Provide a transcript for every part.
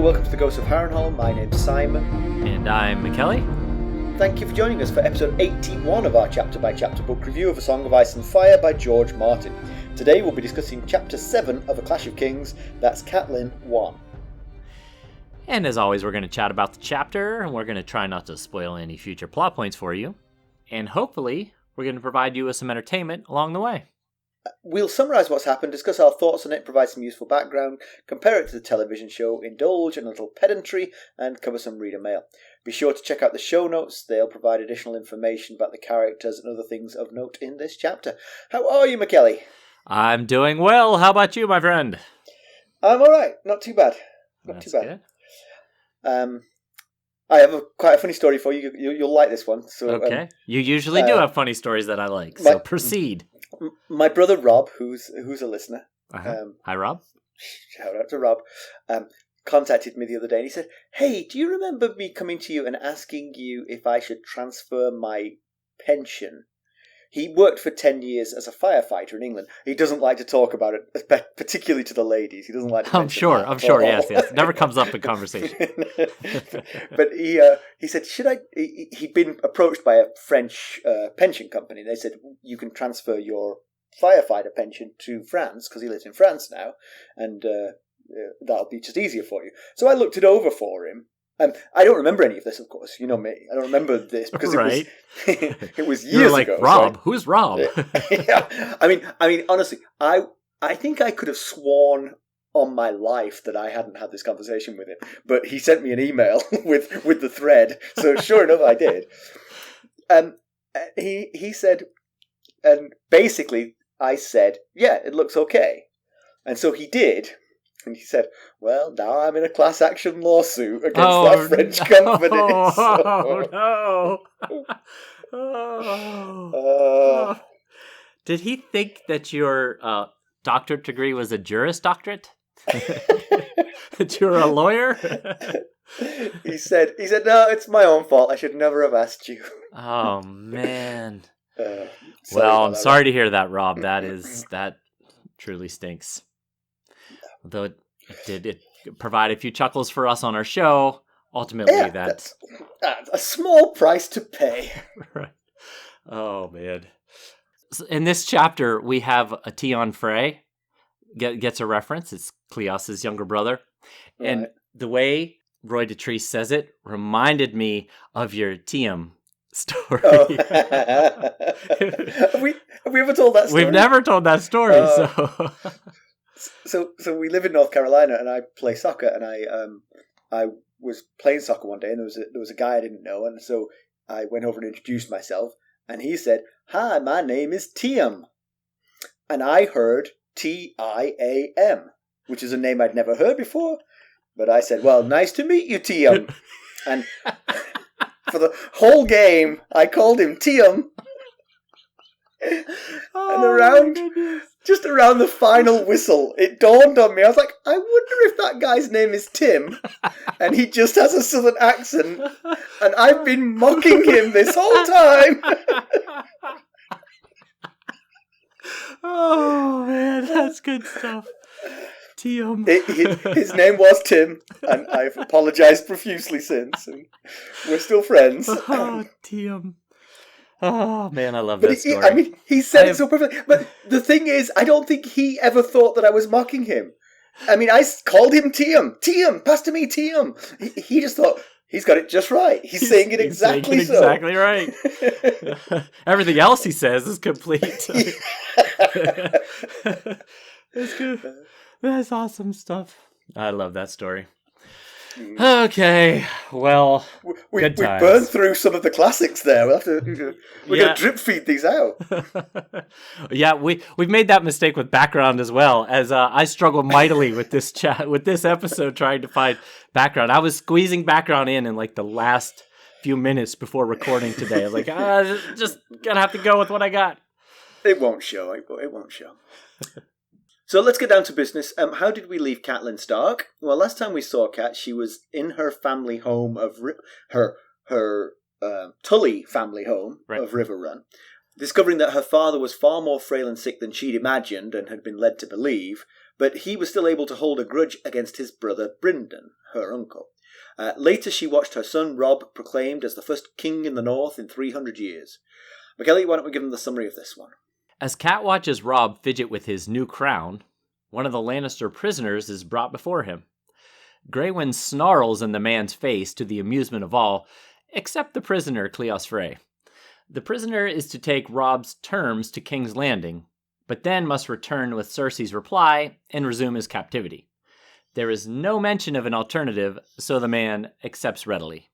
welcome to the Ghost of Harrenhal. My name's Simon. And I'm Mackelly. Thank you for joining us for episode 81 of our chapter-by-chapter book review of A Song of Ice and Fire by George Martin. Today we'll be discussing chapter 7 of A Clash of Kings, that's Catelyn 1. And as always, we're going to chat about the chapter, and we're going to try not to spoil any future plot points for you. And hopefully, we're going to provide you with some entertainment along the way. We'll summarise what's happened, discuss our thoughts on it, provide some useful background, compare it to the television show, indulge in a little pedantry, and cover some reader mail. Be sure to check out the show notes. They'll provide additional information about the characters and other things of note in this chapter. How are you, Mackelly? I'm doing well. How about you, my friend? I'm alright. Not too bad. Not too bad. Good. I have quite a funny story for you. You'll like this one. So, okay. You usually do have funny stories that I like, so proceed. My brother Rob, who's a listener. Hi, Rob. Shout out to Rob. Contacted me the other day and he said, "Hey, do you remember me coming to you and asking you if I should transfer my pension?" He worked for 10 years as a firefighter in England. He doesn't like to talk about it, particularly to the ladies. He doesn't like to I'm sure, yes. It never comes up in conversation. But he said, he'd been approached by a French pension company. They said, you can transfer your firefighter pension to France, because he lives in France now, and that'll be just easier for you. So I looked it over for him. I don't remember any of this, of course. You know me. I don't remember this because it was years ago. Rob? So who's Rob? Yeah. I mean, honestly, I think I could have sworn on my life that I hadn't had this conversation with him. But he sent me an email with the thread. So sure enough, I did. He said, and basically I said, yeah, it looks okay. And so he did. And he said, well, now I'm in a class action lawsuit against that French company. Oh, no. Did he think that your doctorate degree was a Juris Doctorate? That you're a lawyer? He said, no, it's my own fault. I should never have asked you. Oh, man. Well, I'm sorry to hear that, Rob. That truly stinks. Though it did provide a few chuckles for us on our show, ultimately that's a small price to pay. Right. Oh, man. So in this chapter, we have a Tion Frey gets a reference. It's Cleos' younger brother. Right. And the way Roy Dotrice says it reminded me of your Tiam story. Oh. Have we ever told that story? We've never told that story, So we live in North Carolina, and I play soccer. And I was playing soccer one day, and there was a guy I didn't know, and so I went over and introduced myself, and he said, "Hi, my name is Tiam," and I heard Tiam, which is a name I'd never heard before. But I said, "Well, nice to meet you, Tiam," and for the whole game, I called him Tiam. And just around the final whistle, it dawned on me. I was like, I wonder if that guy's name is Tim, and he just has a southern accent, and I've been mocking him this whole time. Oh, man, that's good stuff. Tim. His name was Tim, and I've apologized profusely since, and we're still friends. Oh, Tim. Oh, man, I love that story. I mean, he said it so perfectly. But the thing is, I don't think he ever thought that I was mocking him. I mean, I called him Tiam. Tiam, pass to me, Tiam. He just thought, he's got it just right. He's saying it exactly so. Exactly right. Everything else he says is complete. That's good. That's awesome stuff. I love that story. Okay, well, we burned through some of the classics there. We're going to drip feed these out. Yeah, we've made that mistake with background as well. As I struggled mightily with this episode, trying to find background. I was squeezing background in like the last few minutes before recording today. I was like, just gonna have to go with what I got. It won't show. It won't show. So let's get down to business. How did we leave Catelyn Stark? Well, last time we saw Cat, she was in her family home of her Tully family home of Riverrun, discovering that her father was far more frail and sick than she'd imagined and had been led to believe. but he was still able to hold a grudge against his brother Brynden, her uncle. Later she watched her son Robb proclaimed as the first king in the north in 300 years. Mackelly, why don't we give him the summary of this one? As Cat watches Robb fidget with his new crown, one of the Lannister prisoners is brought before him. Greywind snarls in the man's face to the amusement of all, except the prisoner Cleos Frey. The prisoner is to take Robb's terms to King's Landing, but then must return with Cersei's reply and resume his captivity. There is no mention of an alternative, so the man accepts readily.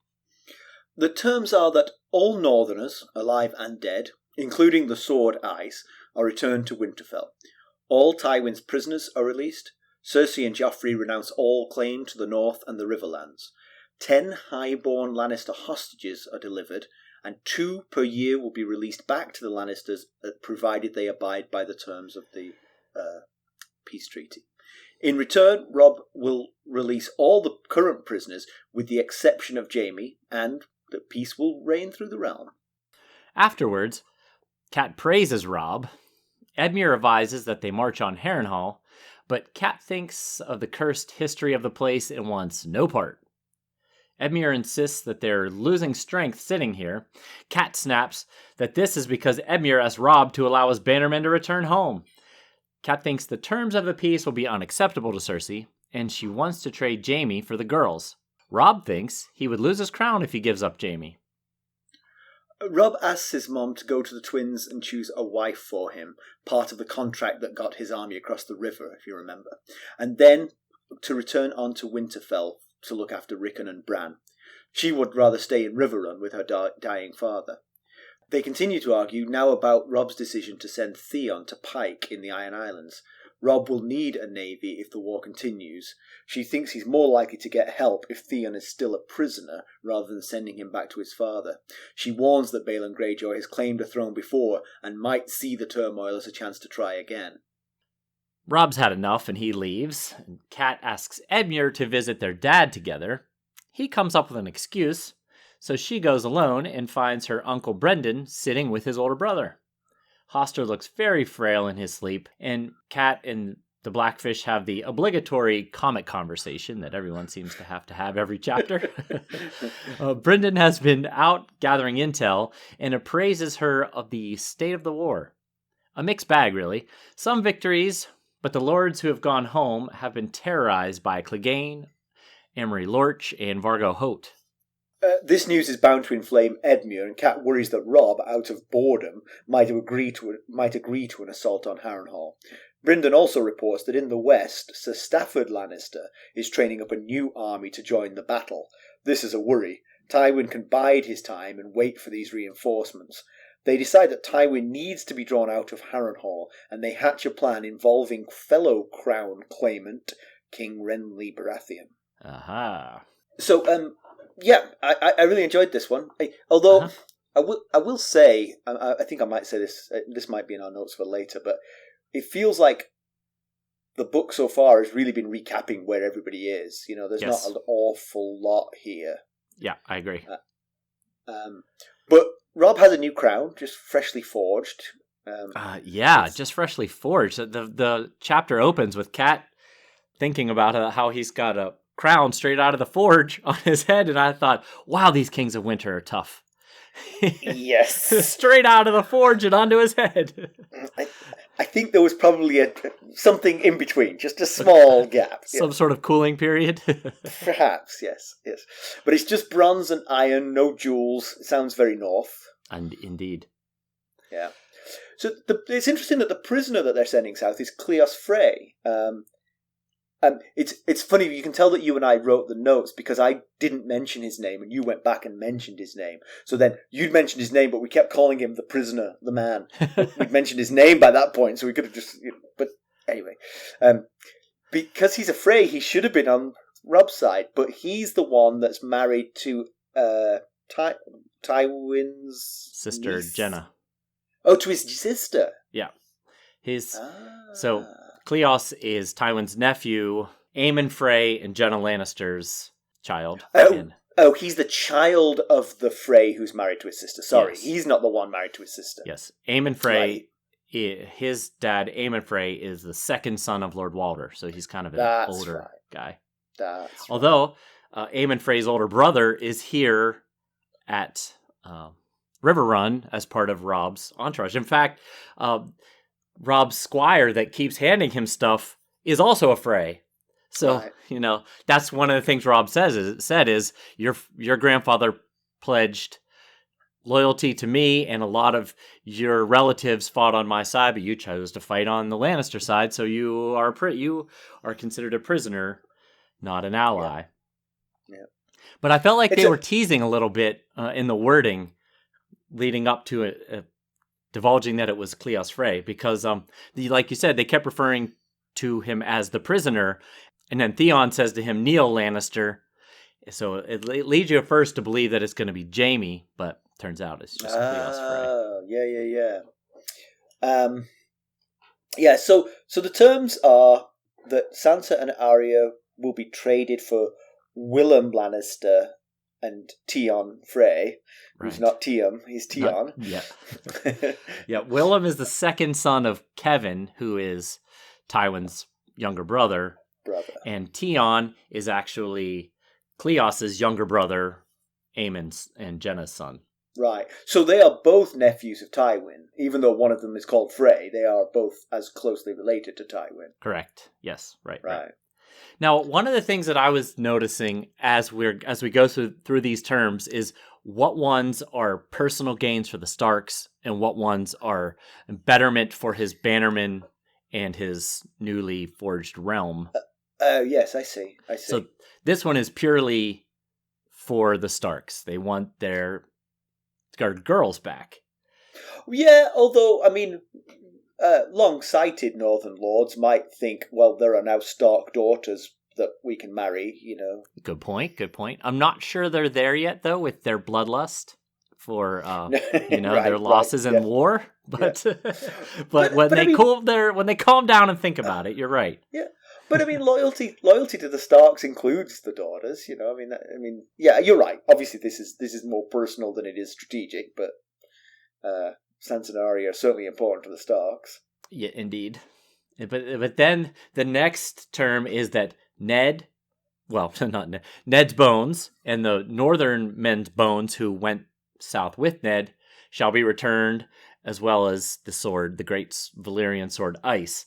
The terms are that all Northerners, alive and dead, including the Sword Ice, are returned to Winterfell. All Tywin's prisoners are released. Cersei and Joffrey renounce all claim to the North and the Riverlands. 10 highborn Lannister hostages are delivered, and 2 per year will be released back to the Lannisters, provided they abide by the terms of the peace treaty. In return, Robb will release all the current prisoners, with the exception of Jaime, and the peace will reign through the realm. Afterwards, Cat praises Robb. Edmure advises that they march on Harrenhal, but Cat thinks of the cursed history of the place and wants no part. Edmure insists that they're losing strength sitting here. Cat snaps that this is because Edmure asked Robb to allow his bannermen to return home. Cat thinks the terms of the peace will be unacceptable to Cersei, and she wants to trade Jaime for the girls. Robb thinks he would lose his crown if he gives up Jaime. Robb asks his mom to go to the twins and choose a wife for him, part of the contract that got his army across the river, if you remember, and then to return on to Winterfell to look after Rickon and Bran. She would rather stay in Riverrun with her dying father. They continue to argue now about Robb's decision to send Theon to Pike in the Iron Islands. Robb will need a navy if the war continues. She thinks he's more likely to get help if Theon is still a prisoner rather than sending him back to his father. She warns that Balon Greyjoy has claimed a throne before and might see the turmoil as a chance to try again. Robb's had enough and he leaves. Cat asks Edmure to visit their dad together. He comes up with an excuse, so she goes alone and finds her Uncle Brynden sitting with his older brother. Hoster looks very frail in his sleep, and Cat and the Blackfish have the obligatory comic conversation that everyone seems to have every chapter. Brynden has been out gathering intel and appraises her of the state of the war. A mixed bag, really. Some victories, but the lords who have gone home have been terrorized by Clegane, Amory Lorch, and Vargo Hoat. This news is bound to inflame Edmure, and Cat worries that Robb, out of boredom, might agree to an assault on Harrenhal. Brynden also reports that in the west, Sir Stafford Lannister is training up a new army to join the battle. This is a worry. Tywin can bide his time and wait for these reinforcements. They decide that Tywin needs to be drawn out of Harrenhal, and they hatch a plan involving fellow crown claimant King Renly Baratheon. Aha. So, yeah, I really enjoyed this one. Although I will say, I think I might say this. This might be in our notes for later, but it feels like the book so far has really been recapping where everybody is. You know, there's not an awful lot here. Yeah, I agree. But Robb has a new crown, just freshly forged. Just freshly forged. The chapter opens with Cat thinking about how he's got a crown straight out of the forge on his head, and I thought, wow, these kings of winter are tough. Yes. Straight out of the forge and onto his head. I think there was probably something in between, just a small gap. Some sort of cooling period. Perhaps, yes. But it's just bronze and iron, no jewels. It sounds very north. And indeed. Yeah. So it's interesting that the prisoner that they're sending south is Cleos Frey. It's funny, you can tell that you and I wrote the notes because I didn't mention his name and you went back and mentioned his name. So then you'd mentioned his name, but we kept calling him the prisoner, the man. We'd mentioned his name by that point, so we could have just... But anyway, because he's a Frey, he should have been on Robb's side, but he's the one that's married to Tywin's... sister, niece. Jenna. Oh, to his sister. Yeah. So... Cleos is Tywin's nephew, Aemon Frey and Jenna Lannister's child. He's the child of the Frey who's married to his sister. Sorry, yes. He's not the one married to his sister. Yes, Aemon Frey his dad, Aemon Frey, is the second son of Lord Walder, so he's kind of an older guy. That's Although Aemon Frey's older brother is here at Riverrun as part of Robb's entourage. In fact, Robb's squire that keeps handing him stuff is also a Frey. So, that's one of the things Robb said is your grandfather pledged loyalty to me, and a lot of your relatives fought on my side, but you chose to fight on the Lannister side, so you are considered a prisoner, not an ally. Yeah. But I felt like they were teasing a little bit in the wording leading up to divulging that it was Cleos Frey, because like you said, they kept referring to him as the prisoner, and then Theon says to him, Neil Lannister. So it leads you at first to believe that it's going to be Jaime, but turns out it's just Cleos Frey. Yeah. So the terms are that Sansa and Arya will be traded for Willem Lannister and Tion Frey, who's not Tiam, he's Tion. Yeah. Willem is the second son of Kevin, who is Tywin's younger brother. And Tion is actually Cleos's younger brother, Aemon's and Jenna's son. Right. So they are both nephews of Tywin. Even though one of them is called Frey, they are both as closely related to Tywin. Correct. Yes. Right. Now, one of the things that I was noticing as we go through these terms is what ones are personal gains for the Starks and what ones are betterment for his bannermen and his newly forged realm. Yes, I see. So this one is purely for the Starks. They want their girls back. Yeah, although, I mean, long-sighted Northern lords might think, well, there are now Stark daughters that we can marry, Good point. I'm not sure they're there yet, though, with their bloodlust for, their losses in war. But but when they calm down and think about it, you're right. Yeah. But I mean, loyalty to the Starks includes the daughters. Yeah, you're right. Obviously, this is more personal than it is strategic. But Sansa and Arya are certainly important to the Starks. Yeah, indeed. But then the next term is that Ned's bones and the northern men's bones who went south with Ned shall be returned, as well as the sword, the great Valyrian sword, Ice.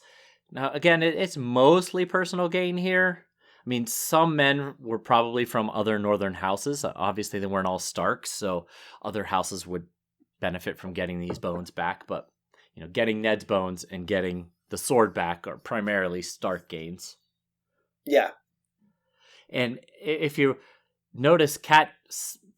Now, again, it's mostly personal gain here. I mean, some men were probably from other northern houses. Obviously, they weren't all Starks, so other houses would benefit from getting these bones back. But, getting Ned's bones and getting the sword back are primarily Stark gains. Yeah. And if you notice, Kat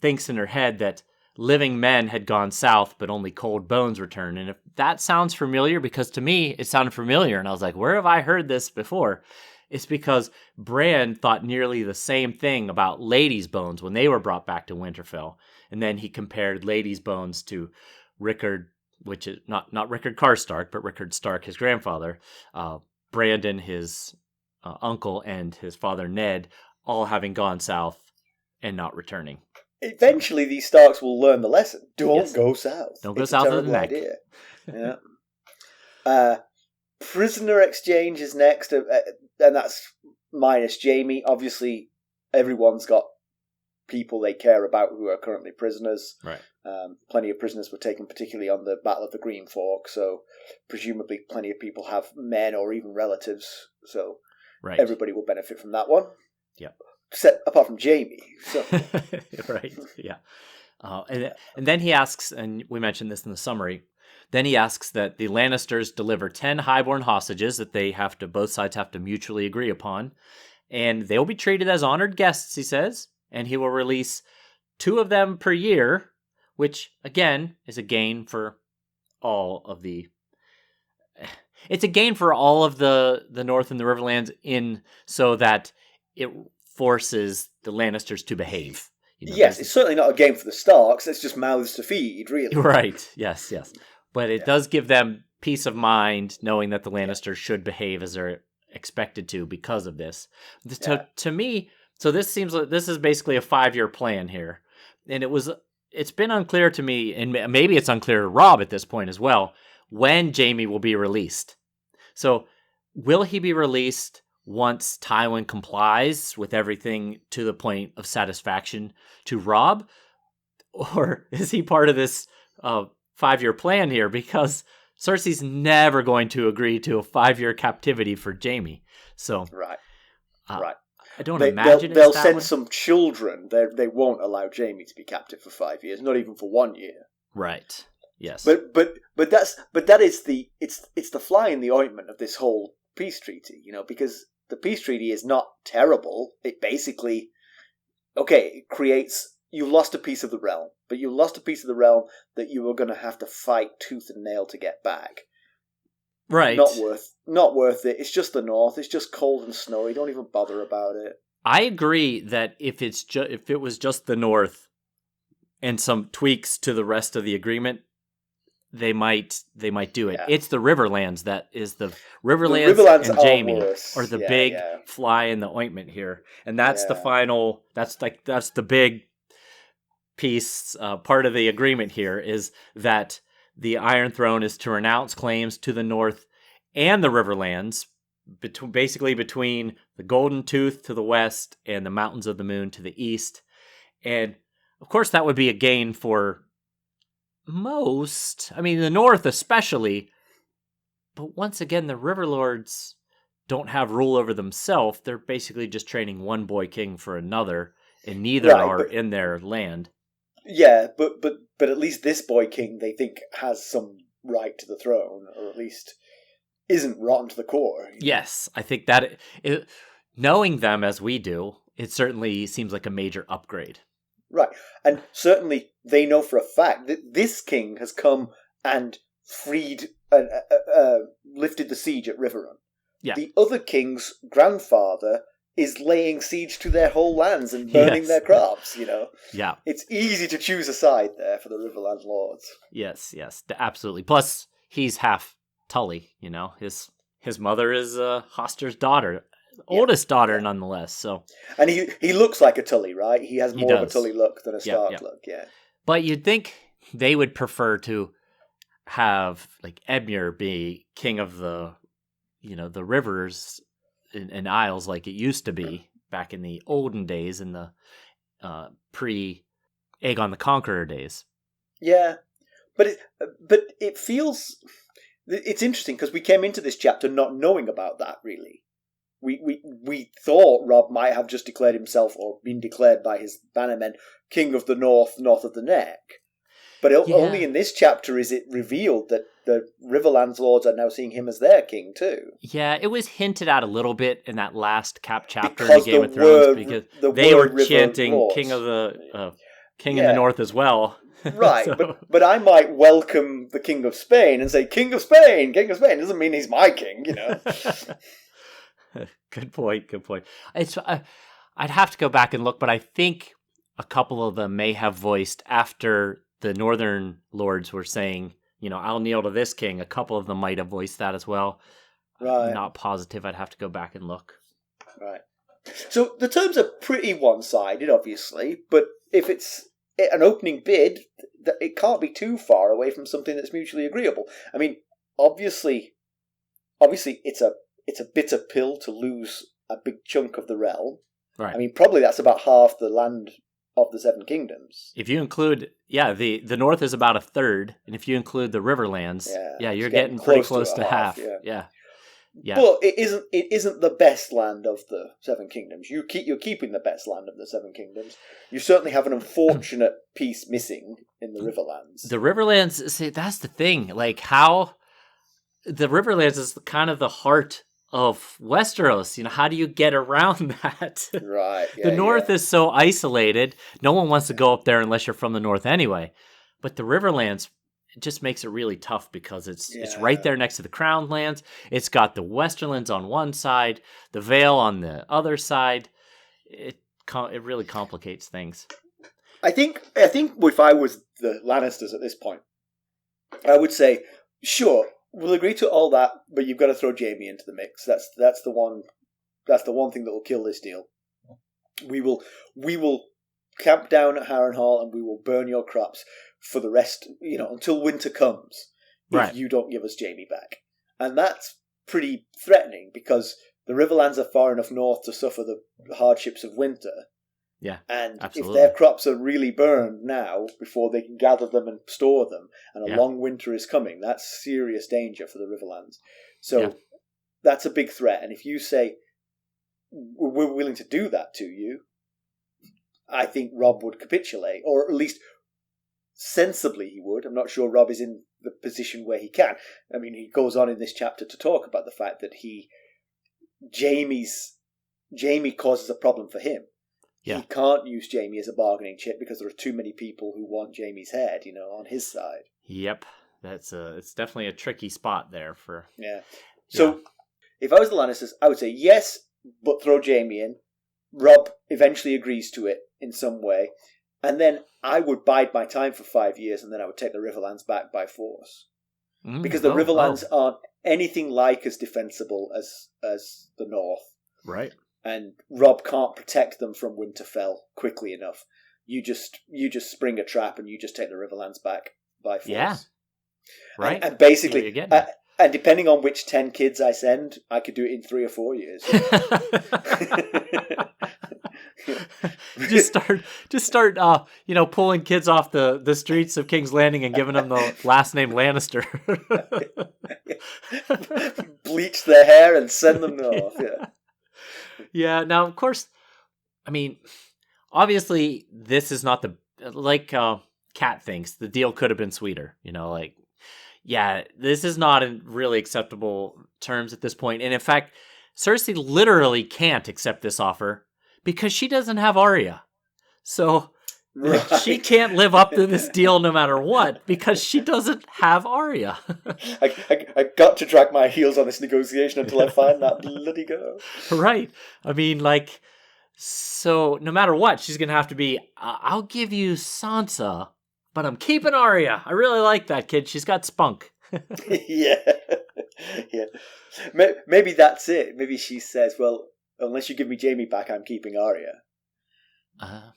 thinks in her head that living men had gone south, but only cold bones returned. And if that sounds familiar, because to me, it sounded familiar, and I was like, where have I heard this before? It's because Bran thought nearly the same thing about ladies' bones when they were brought back to Winterfell. And then he compared ladies' bones to Rickard, which is not Rickard Karstark, but Rickard Stark, his grandfather, Brandon, his uncle, and his father Ned, all having gone south and not returning. Eventually, these Starks will learn the lesson. Don't go south. Don't go south of the neck. Idea. Yeah. Prisoner exchange is next, and that's minus Jaime. Obviously, everyone's got people they care about who are currently prisoners. Right. Plenty of prisoners were taken, particularly on the Battle of the Green Fork. So, presumably, plenty of people have men or even relatives. So, everybody will benefit from that one. Yeah. Apart from Jaime. So. Right, yeah. And then he asks, and we mentioned this in the summary, then he asks that the Lannisters deliver 10 highborn hostages that both sides have to mutually agree upon, and they will be treated as honored guests, he says, and he will release 2 of them per year, which, again, is a gain for all of the... It's a gain for all of the North and the Riverlands so that it forces the Lannisters to behave. Yes, it's certainly not a game for the Starks. It's just mouths to feed, really. Right. Yes. But it does give them peace of mind knowing that the Lannisters should behave as they're expected to because of this. To me, so this seems like this is basically a 5-year plan here. And it's been unclear to me, and maybe it's unclear to Robb at this point as well, when Jaime will be released. So will he be released once Tywin complies with everything to the point of satisfaction to Robb? Or is he part of this 5-year plan here? Because Cersei's never going to agree to a 5-year captivity for Jaime. So right. I don't imagine they'll send some children. They won't allow Jaime to be captive for 5 years, not even for 1 year. Right. Yes. But that is it's the fly in the ointment of this whole peace treaty, because the peace treaty is not terrible. It basically, it creates, you've lost a piece of the realm, but you lost a piece of the realm that you were going to have to fight tooth and nail to get back. Right. Not worth it. It's just the north. It's just cold and snowy. Don't even bother about it. I agree that if it was just the north and some tweaks to the rest of the agreement, they might do it. Yeah. It's the Riverlands that is the Riverlands and Jaime are the big fly in the ointment here, and that's the final. That's the big piece. Part of the agreement here is that the Iron Throne is to renounce claims to the north and the Riverlands, basically between the Golden Tooth to the west and the Mountains of the Moon to the east, and of course that would be a gain for most, the north especially, but once again, the Riverlords don't have rule over themselves. They're basically just training one boy king for another, and neither are in their land. Yeah, but at least this boy king, they think, has some right to the throne, or at least isn't rotten to the core. Yes, I think that, knowing them as we do, it certainly seems like a major upgrade. Right, and certainly they know for a fact that this king has come and freed and lifted the siege at Riverrun. Yeah. The other king's grandfather is laying siege to their whole lands and burning their crops, Yeah. It's easy to choose a side there for the Riverland lords. Yes, absolutely. Plus, he's half Tully, His mother is Hoster's daughter. Oldest daughter, nonetheless. So, and he looks like a Tully, right? He has more of a Tully look than a Stark look. Yeah. But you'd think they would prefer to have like Edmure be king of the, the rivers and isles like it used to be back in the olden days, in the pre Aegon the Conqueror days. Yeah, but it feels, it's interesting because we came into this chapter not knowing about that really. We thought Robb might have just declared himself, or been declared by his bannermen, king of the north of the neck. But only in this chapter is it revealed that the Riverlands lords are now seeing him as their king too. Yeah, it was hinted at a little bit in that last chapter in the Game of Thrones, because they were chanting lords. King of the King in the North as well. Right, so. but I might welcome the King of Spain and say, King of Spain! King of Spain! Doesn't mean he's my king, Good point. It's I'd have to go back and look, but I think a couple of them may have voiced, after the northern lords were saying, I'll kneel to this king. A couple of them might have voiced that as well. Right. I'm not positive. I'd have to go back and look. Right. So the terms are pretty one-sided, obviously, but if it's an opening bid, it can't be too far away from something that's mutually agreeable. Obviously, it's a bitter pill to lose a big chunk of the realm. Right. Probably that's about half the land of the Seven Kingdoms. If you include, the north is about a third, and if you include the Riverlands, you're getting pretty close to half. Yeah. But it isn't the best land of the Seven Kingdoms. You're keeping the best land of the Seven Kingdoms. You certainly have an unfortunate piece missing in the Riverlands. The Riverlands, see, that's the thing. Like, how the Riverlands is kind of the heart of Westeros. How do you get around that? Right. The north is so isolated. No one wants to go up there unless you're from the north anyway. But the Riverlands, it just makes it really tough because it's right there next to the Crown Lands. It's got the Westerlands on one side, the Vale on the other side. It really complicates things. I think if I was the Lannisters at this point, I would say, sure, we'll agree to all that, but you've got to throw Jaime into the mix. That's the one thing that will kill this deal. We will camp down at Harrenhal and we will burn your crops for the rest, until winter comes. if you don't give us Jaime back. And that's pretty threatening, because the Riverlands are far enough north to suffer the hardships of winter. Yeah, and absolutely. if their crops are really burned now before they can gather them and store them, and a long winter is coming, that's serious danger for the Riverlands. So that's a big threat. And if you say, we're willing to do that to you, I think Robb would capitulate, or at least sensibly he would. I'm not sure Robb is in the position where he can. I mean, he goes on in this chapter to talk about the fact that Jaime causes a problem for him. Yeah. He can't use Jaime as a bargaining chip because there are too many people who want Jaime's head, on his side. Yep. It's definitely a tricky spot there for... Yeah. So, if I was the Lannisters, I would say yes, but throw Jaime in. Robb eventually agrees to it in some way. And then I would bide my time for 5 years, and then I would take the Riverlands back by force. Because the Riverlands aren't anything like as defensible as the North. Right. And Robb can't protect them from Winterfell quickly enough. You just spring a trap and you just take the Riverlands back by force. Yeah. Right. And basically, and depending on which 10 kids I send, I could do it in 3 or 4 years. just start pulling kids off the streets of King's Landing and giving them the last name Lannister. Bleach their hair and send them north. Yeah. Now, of course, I mean, obviously, this is not Cat thinks the deal could have been sweeter. This is not in really acceptable terms at this point. And in fact, Cersei literally can't accept this offer because she doesn't have Arya. So she can't live up to this deal no matter what because she doesn't have Arya. I got to drag my heels on this negotiation until I find that bloody girl. Right. I mean, so no matter what, she's going to have to be, I'll give you Sansa, but I'm keeping Arya. I really like that kid. She's got spunk. Yeah. Maybe that's it. Maybe she says, well, unless you give me Jaime back, I'm keeping Arya.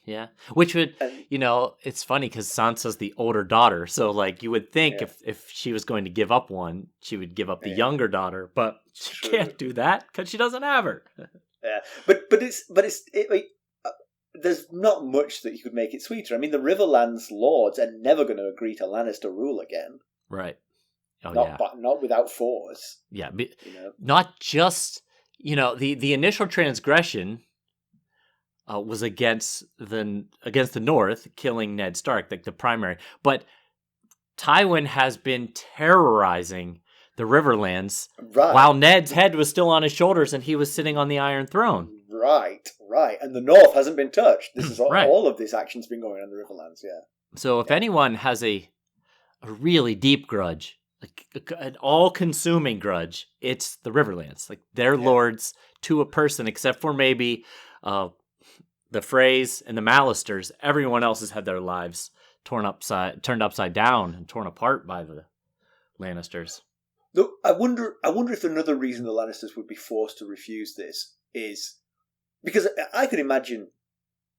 Yeah. Which would, it's funny because Sansa's the older daughter. So, you would think if she was going to give up one, she would give up the younger daughter. But she can't do that because she doesn't have her. Yeah. But there's not much that you could make it sweeter. I mean, the Riverlands lords are never going to agree to Lannister rule again. Right. Oh, not without force. Yeah. Not just, the initial transgression was against the North, killing Ned Stark, the primary. But Tywin has been terrorizing the Riverlands while Ned's head was still on his shoulders and he was sitting on the Iron Throne. Right. And the North hasn't been touched. This is all of this action's been going on in the Riverlands, So if anyone has a really deep grudge, an all-consuming grudge, it's the Riverlands. They're lords to a person, except for maybe the Freys and the Lannisters. Everyone else has had their lives turned upside down and torn apart by the Lannisters. Look, I wonder if another reason the Lannisters would be forced to refuse this is because I could imagine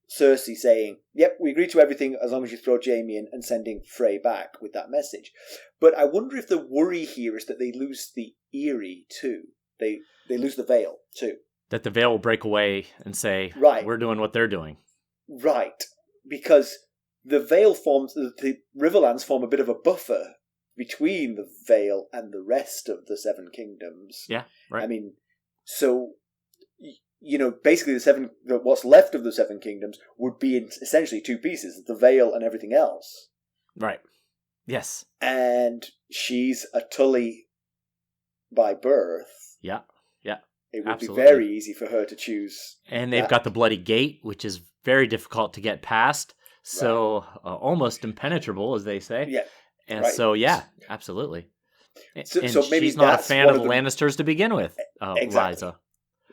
Cersei saying, yep, we agree to everything as long as you throw Jaime in, and sending Frey back with that message. But I wonder if the worry here is that they lose the Eyrie too. They lose the Vale too. That the Vale will break away and say, we're doing what they're doing. Right. Because the Vale the Riverlands form a bit of a buffer between the Vale and the rest of the Seven Kingdoms. Yeah, right. I mean, so... basically what's left of the Seven Kingdoms would be in essentially two pieces, the Vale and everything else. Right. Yes. And she's a Tully by birth. Yeah. It would be very easy for her to choose. And they've got the Bloody Gate, which is very difficult to get past. So almost impenetrable, as they say. Yeah. And absolutely. So maybe she's not a fan of the Lannisters to begin with, Liza.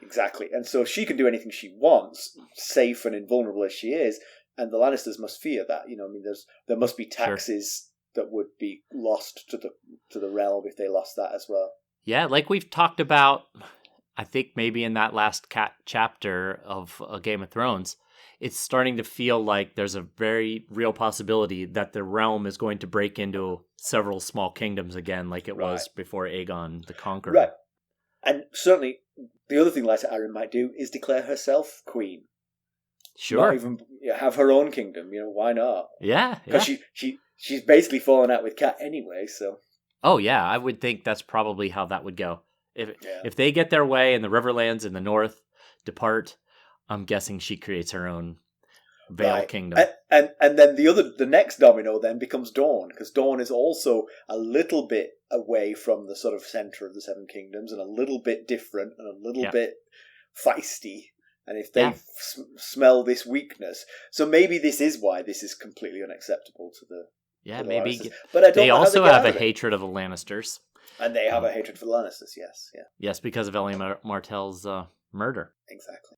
Exactly. And so she can do anything she wants, safe and invulnerable as she is, and the Lannisters must fear that. There must be taxes that would be lost to the realm if they lost that as well. Yeah, like we've talked about, I think maybe in that last chapter of Game of Thrones, it's starting to feel like there's a very real possibility that the realm is going to break into several small kingdoms again, like it was before Aegon the Conqueror. Right. And certainly, the other thing Lysa Arryn might do is declare herself queen. Sure. Not even have her own kingdom. Why not? Yeah. Because she's basically fallen out with Cat anyway, so... Oh, yeah, I would think that's probably how that would go. If they get their way and the Riverlands in the north depart, I'm guessing she creates her own Vale kingdom. And then the next domino then becomes Dorne, because Dorne is also a little bit away from the sort of centre of the Seven Kingdoms, and a little bit different, and a little bit feisty. And if they smell this weakness, so maybe this is why this is completely unacceptable to the... Yeah, maybe. But I don't they know also how they have a it. hatred of the Lannisters. And they have a hatred for the Lannisters, yes. Yeah. Yes, because of Ellie Martell's murder. Exactly.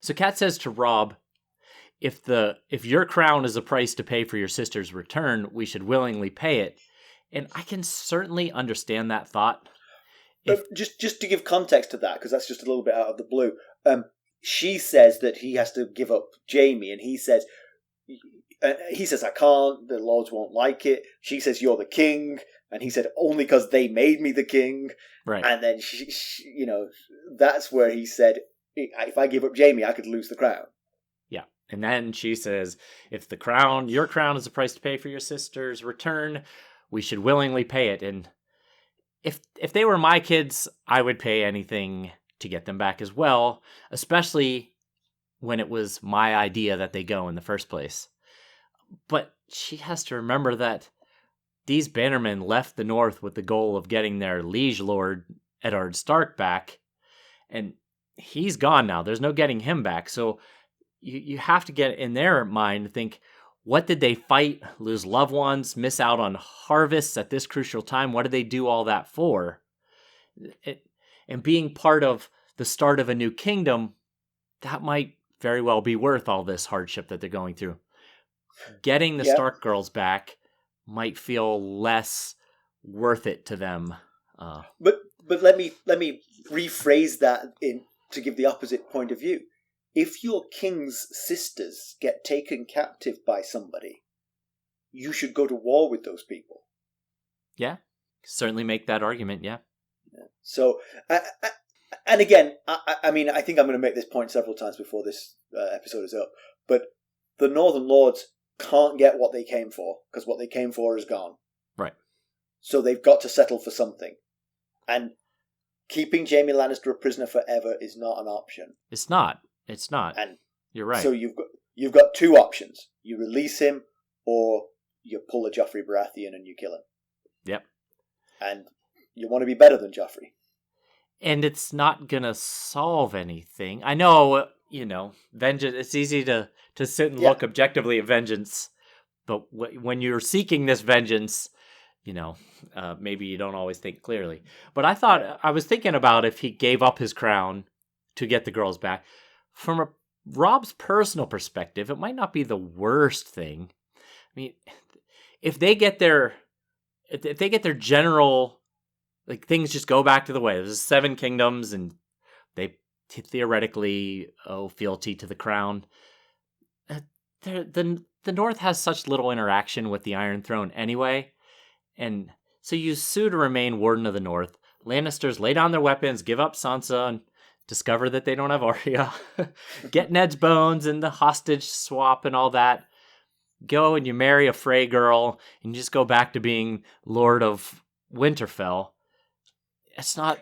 So Cat says to Robb, if your crown is a price to pay for your sister's return, we should willingly pay it. And I can certainly understand that thought. Just to give context to that, because that's just a little bit out of the blue, she says that he has to give up Jaime, and he says, I can't, the lords won't like it. She says, you're the king. And he said, only because they made me the king. Right. And then, she, that's where he said, if I give up Jaime, I could lose the crown. Yeah. And then she says, if your crown is a price to pay for your sister's return, we should willingly pay it. And if they were my kids, I would pay anything to get them back as well, especially when it was my idea that they go in the first place. But she has to remember that these bannermen left the north with the goal of getting their liege lord, Eddard Stark, back, and he's gone now. There's no getting him back. So you have to get in their mind, think, what did they fight, lose loved ones, miss out on harvests at this crucial time? What did they do all that for? And being part of the start of a new kingdom, that might very well be worth all this hardship that they're going through. Getting the Stark girls back might feel less worth it to them. But let me rephrase that to give the opposite point of view. If your king's sisters get taken captive by somebody, you should go to war with those people. Yeah, certainly make that argument. Yeah. So, and again, I mean, I think I'm going to make this point several times before this episode is up. But the Northern Lords can't get what they came for, because what they came for is gone. Right. So they've got to settle for something. And keeping Jaime Lannister a prisoner forever is not an option. It's not. And you're right. So you've got two options. You release him, or you pull a Joffrey Baratheon and you kill him. Yep. And you want to be better than Joffrey. And it's not going to solve anything. I know, vengeance, it's easy to sit and look objectively at vengeance. But when you're seeking this vengeance, maybe you don't always think clearly. But I was thinking about if he gave up his crown to get the girls back. From Robb's personal perspective, it might not be the worst thing. I mean, if they get their general, like, things just go back to the way. There's 7 kingdoms, and they theoretically owe fealty to the crown. The North has such little interaction with the Iron Throne anyway, and so you sue to remain Warden of the North. Lannisters lay down their weapons, give up Sansa, and discover that they don't have Arya. Get Ned's bones and the hostage swap and all that. Go and you marry a Frey girl, and you just go back to being Lord of Winterfell. It's not,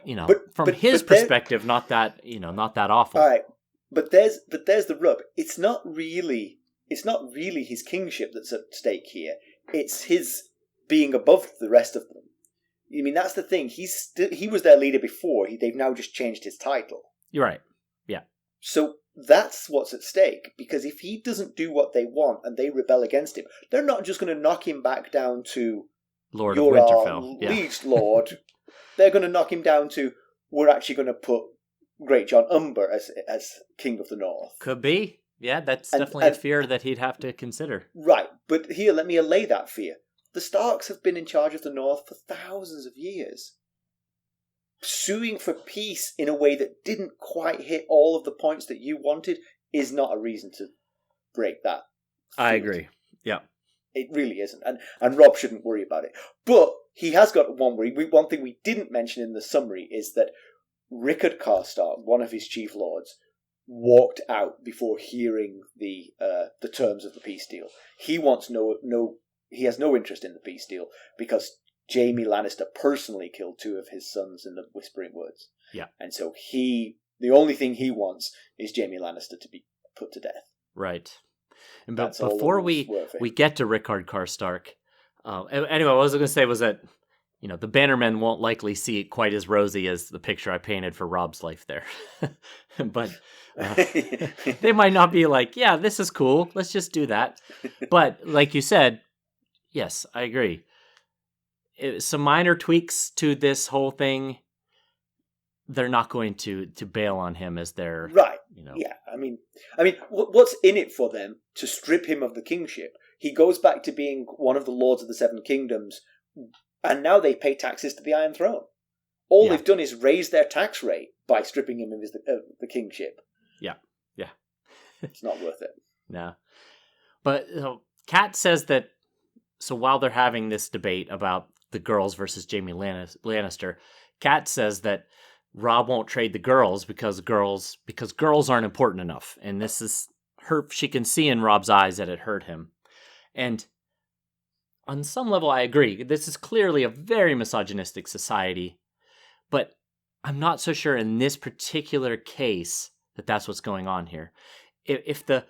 from his perspective, not that awful. All right, but there's the rub. It's not really his kingship that's at stake here. It's his being above the rest of them. I mean, that's the thing. He was their leader before. They've now just changed his title. You're right. Yeah. So that's what's at stake. Because if he doesn't do what they want and they rebel against him, they're not just going to knock him back down to Lord of Winterfell, liege lord. They're going to knock him down to, we're actually going to put Great John Umber as King of the North. Could be. Yeah, that's definitely a fear that he'd have to consider. Right, but here, let me allay that fear. The Starks have been in charge of the North for thousands of years. Suing for peace in a way that didn't quite hit all of the points that you wanted is not a reason to break that. I field. agree. Yeah. It really isn't. And Robb shouldn't worry about it. But he has got one worry. One thing we didn't mention in the summary is that Rickard Karstark, one of his chief lords, walked out before hearing the terms of the peace deal. He wants he has no interest in the peace deal because Jaime Lannister personally killed 2 of his sons in the Whispering Woods. Yeah. And so the only thing he wants is Jaime Lannister to be put to death. Right. And That's before we get to Rickard Karstark, anyway, what I was going to say was that, the Bannermen won't likely see it quite as rosy as the picture I painted for Robb's life there. But they might not be like, yeah, this is cool, let's just do that. But like you said, yes, I agree. Some minor tweaks to this whole thing, they're not going to bail on him as their... Right. Yeah, I mean, what's in it for them to strip him of the kingship? He goes back to being one of the lords of the Seven Kingdoms, and now they pay taxes to the Iron Throne. All they've done is raise their tax rate by stripping him of the kingship. Yeah. It's not worth it. No. But Kat says that, so while they're having this debate about the girls versus Jaime Lannister, Kat says that Robb won't trade the girls because girls aren't important enough. And this is her, she can see in Robb's eyes that it hurt him. And on some level, I agree. This is clearly a very misogynistic society, but I'm not so sure in this particular case that that's what's going on here. If the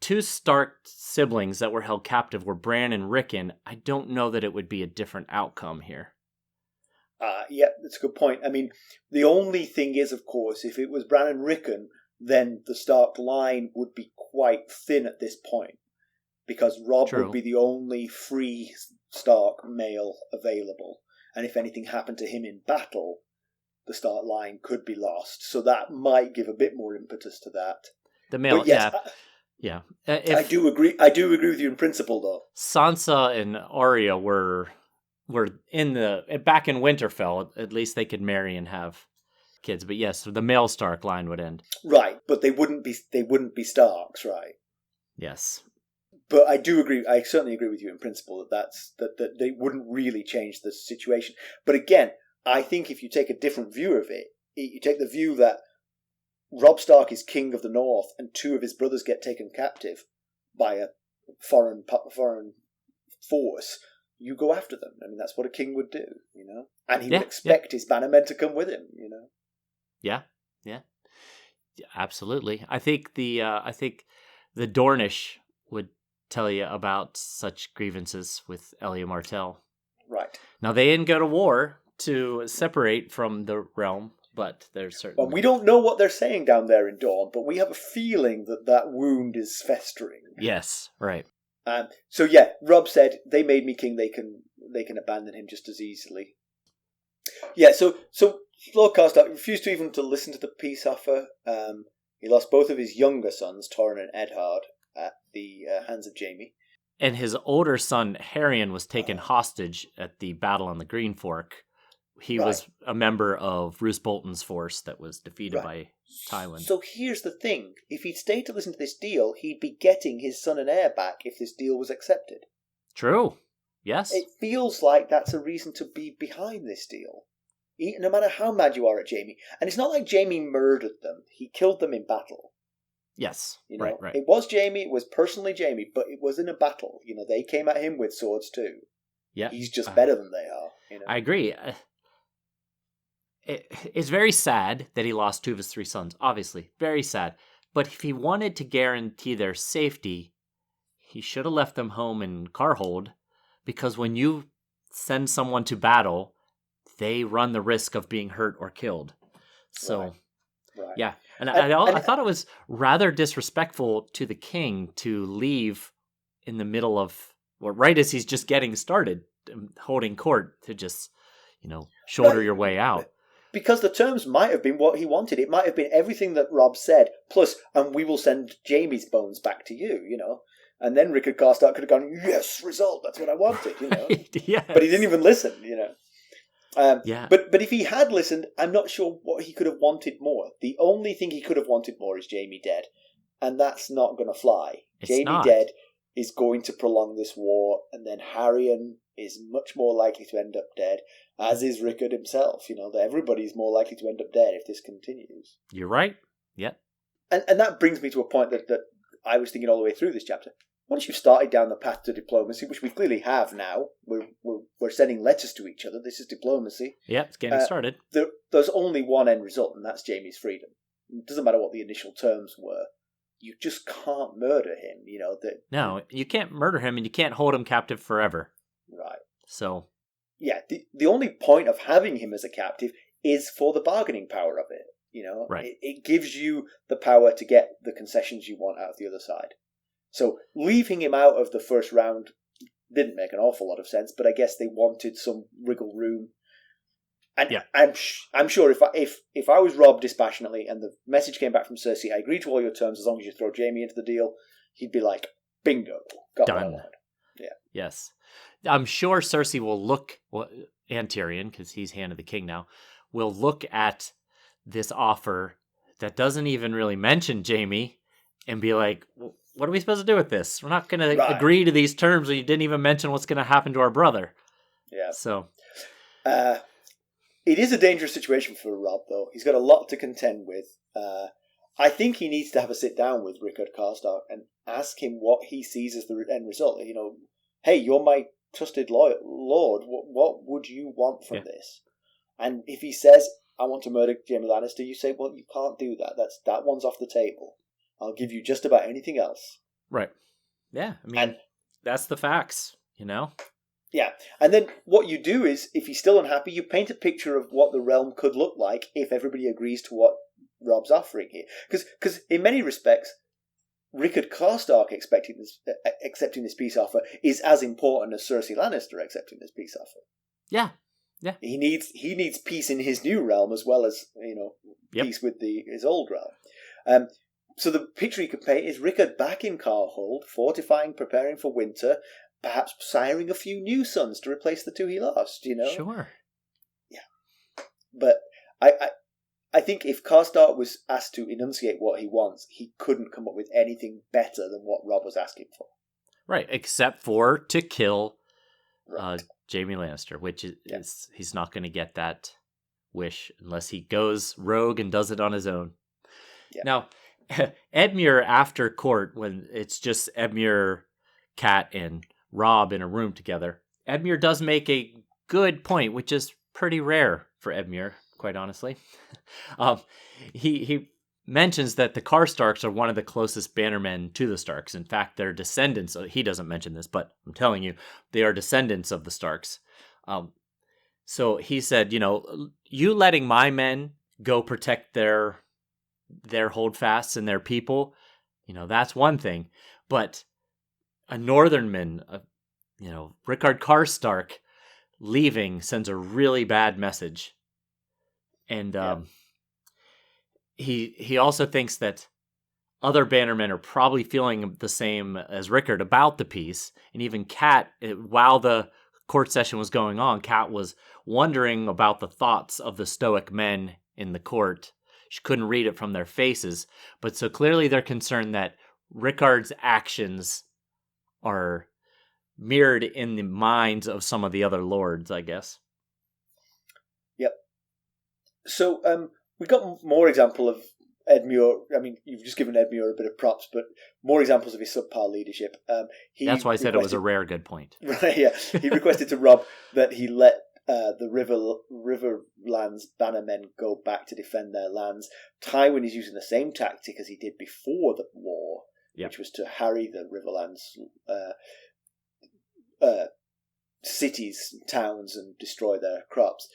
2 Stark siblings that were held captive were Bran and Rickon, I don't know that it would be a different outcome here. Yeah, that's a good point. I mean, the only thing is, of course, if it was Bran and Rickon, then the Stark line would be quite thin at this point. Because Robb would be the only free Stark male available. And if anything happened to him in battle, the Stark line could be lost. So that might give a bit more impetus to that. The male, yes, yeah. I do agree with you in principle, though. Sansa and Arya were back in Winterfell. At least they could marry and have kids. But yes, the male Stark line would end. Right, but they wouldn't be Starks, right? Yes. But I do agree. I certainly agree with you in principle that they wouldn't really change the situation. But again, I think if you take a different view of it, you take the view that Robb Stark is king of the North, and 2 of his brothers get taken captive by a foreign force. You go after them. I mean, that's what a king would do, And he would expect his bannermen to come with him, Yeah, absolutely. I think the Dornish would tell you about such grievances with Elia Martell. Right. Now, they didn't go to war to separate from the realm, but there's certainly... Well, we don't know what they're saying down there in Dorne, but we have a feeling that wound is festering. Yes, right. So yeah, Robb said, they made me king, they can abandon him just as easily. Yeah, so Lord Karstark refused to even to listen to the peace offer. He lost both of his younger sons, Torrhen and Eddard, at the hands of Jaime. And his older son, Harrenhal, was taken hostage at the battle on the Green Fork. He was a member of Roose Bolton's force that was defeated by Tywin. So here's the thing. If he'd stayed to listen to this deal, he'd be getting his son and heir back if this deal was accepted. True. Yes. It feels like that's a reason to be behind this deal. No matter how mad you are at Jaime. And it's not like Jaime murdered them. He killed them in battle. Yes. Right. Right. It was Jaime. It was personally Jaime, but it was in a battle. They came at him with swords too. Yeah. He's just better than they are. I agree. It's very sad that he lost 2 of his 3 sons. Obviously, very sad. But if he wanted to guarantee their safety, he should have left them home in Carhold, because when you send someone to battle, they run the risk of being hurt or killed. So, yeah. And I thought it was rather disrespectful to the king to leave in the middle of, right as he's just getting started, holding court, to just, shoulder your way out. Because the terms might have been what he wanted. It might have been everything that Robb said, plus, and we will send Jaime's bones back to you, And then Rickard Karstark could have gone, yes, result, that's what I wanted, Yes. But he didn't even listen, Yeah. But if he had listened, I'm not sure what he could have wanted more. The only thing he could have wanted more is Jaime dead. And that's not going to fly. It's Jaime not. dead is going to prolong this war, and then Harrion is much more likely to end up dead, as is Rickard himself. That everybody's more likely to end up dead if this continues. You're right. Yep. And that brings me to a point that I was thinking all the way through this chapter. Once you've started down the path to diplomacy, which we clearly have now, we're sending letters to each other. This is diplomacy. Yeah, it's getting started. There's only one end result, and that's Jaime's freedom. It doesn't matter what the initial terms were. You just can't murder him. No, you can't murder him, and you can't hold him captive forever. Right. So. Yeah, the only point of having him as a captive is for the bargaining power of it. Right. It gives you the power to get the concessions you want out of the other side. So leaving him out of the first round didn't make an awful lot of sense, but I guess they wanted some wriggle room. And yeah. I'm sure if I was Robb dispassionately and the message came back from Cersei, I agree to all your terms as long as you throw Jaime into the deal, he'd be like, bingo, got what I wanted. Yeah. Yes. I'm sure Cersei will look, and Tyrion, because he's Hand of the King now, will look at this offer that doesn't even really mention Jaime and be like, what are we supposed to do with this? We're not going to agree to these terms when you didn't even mention what's going to happen to our brother. Yeah. So. It is a dangerous situation for Robb, though. He's got a lot to contend with. I think he needs to have a sit down with Rickard Karstark and ask him what he sees as the end result. Hey, you're my trusted lord. What would you want from this? And if he says, I want to murder Jaime Lannister, you say, well, you can't do that. That one's off the table. I'll give you just about anything else. Right. Yeah. I mean, that's the facts, Yeah. And then what you do is, if he's still unhappy, you paint a picture of what the realm could look like if everybody agrees to what Robb's offering here. Because in many respects, Rickard Karstark accepting this peace offer is as important as Cersei Lannister accepting this peace offer. Yeah. Yeah. He needs peace in his new realm as well as, peace with his old realm. So the picture he could paint is Rickard back in Carhold, fortifying, preparing for winter, perhaps siring a few new sons to replace the two he lost, Sure. Yeah. But I think if Karstark was asked to enunciate what he wants, he couldn't come up with anything better than what Robb was asking for. Right, except for to kill Jaime Lannister, which is he's not going to get that wish unless he goes rogue and does it on his own. Yeah. Now, Edmure after court, when it's just Edmure, Cat, and Robb in a room together, Edmure does make a good point, which is pretty rare for Edmure, quite honestly. He mentions that the Karstarks are one of the closest bannermen to the Starks. In fact, they're descendants. He doesn't mention this, but I'm telling you, they are descendants of the Starks. So he said, you letting my men go protect their holdfasts and their people, that's one thing. But a northernman, Rickard Karstark leaving sends a really bad message. And he also thinks that other bannermen are probably feeling the same as Rickard about the peace. And even Cat, while the court session was going on, Cat was wondering about the thoughts of the stoic men in the court. She couldn't read it from their faces. But so clearly they're concerned that Rickard's actions are mirrored in the minds of some of the other lords, I guess. Yep. So we've got more example of Edmure. I mean, you've just given Edmure a bit of props, but more examples of his subpar leadership. That's why I said it was a rare good point. Right, yeah. He requested to Robb that he let the Riverlands bannermen go back to defend their lands. Tywin is using the same tactic as he did before the war, which was to harry the Riverlands cities, towns, and destroy their crops.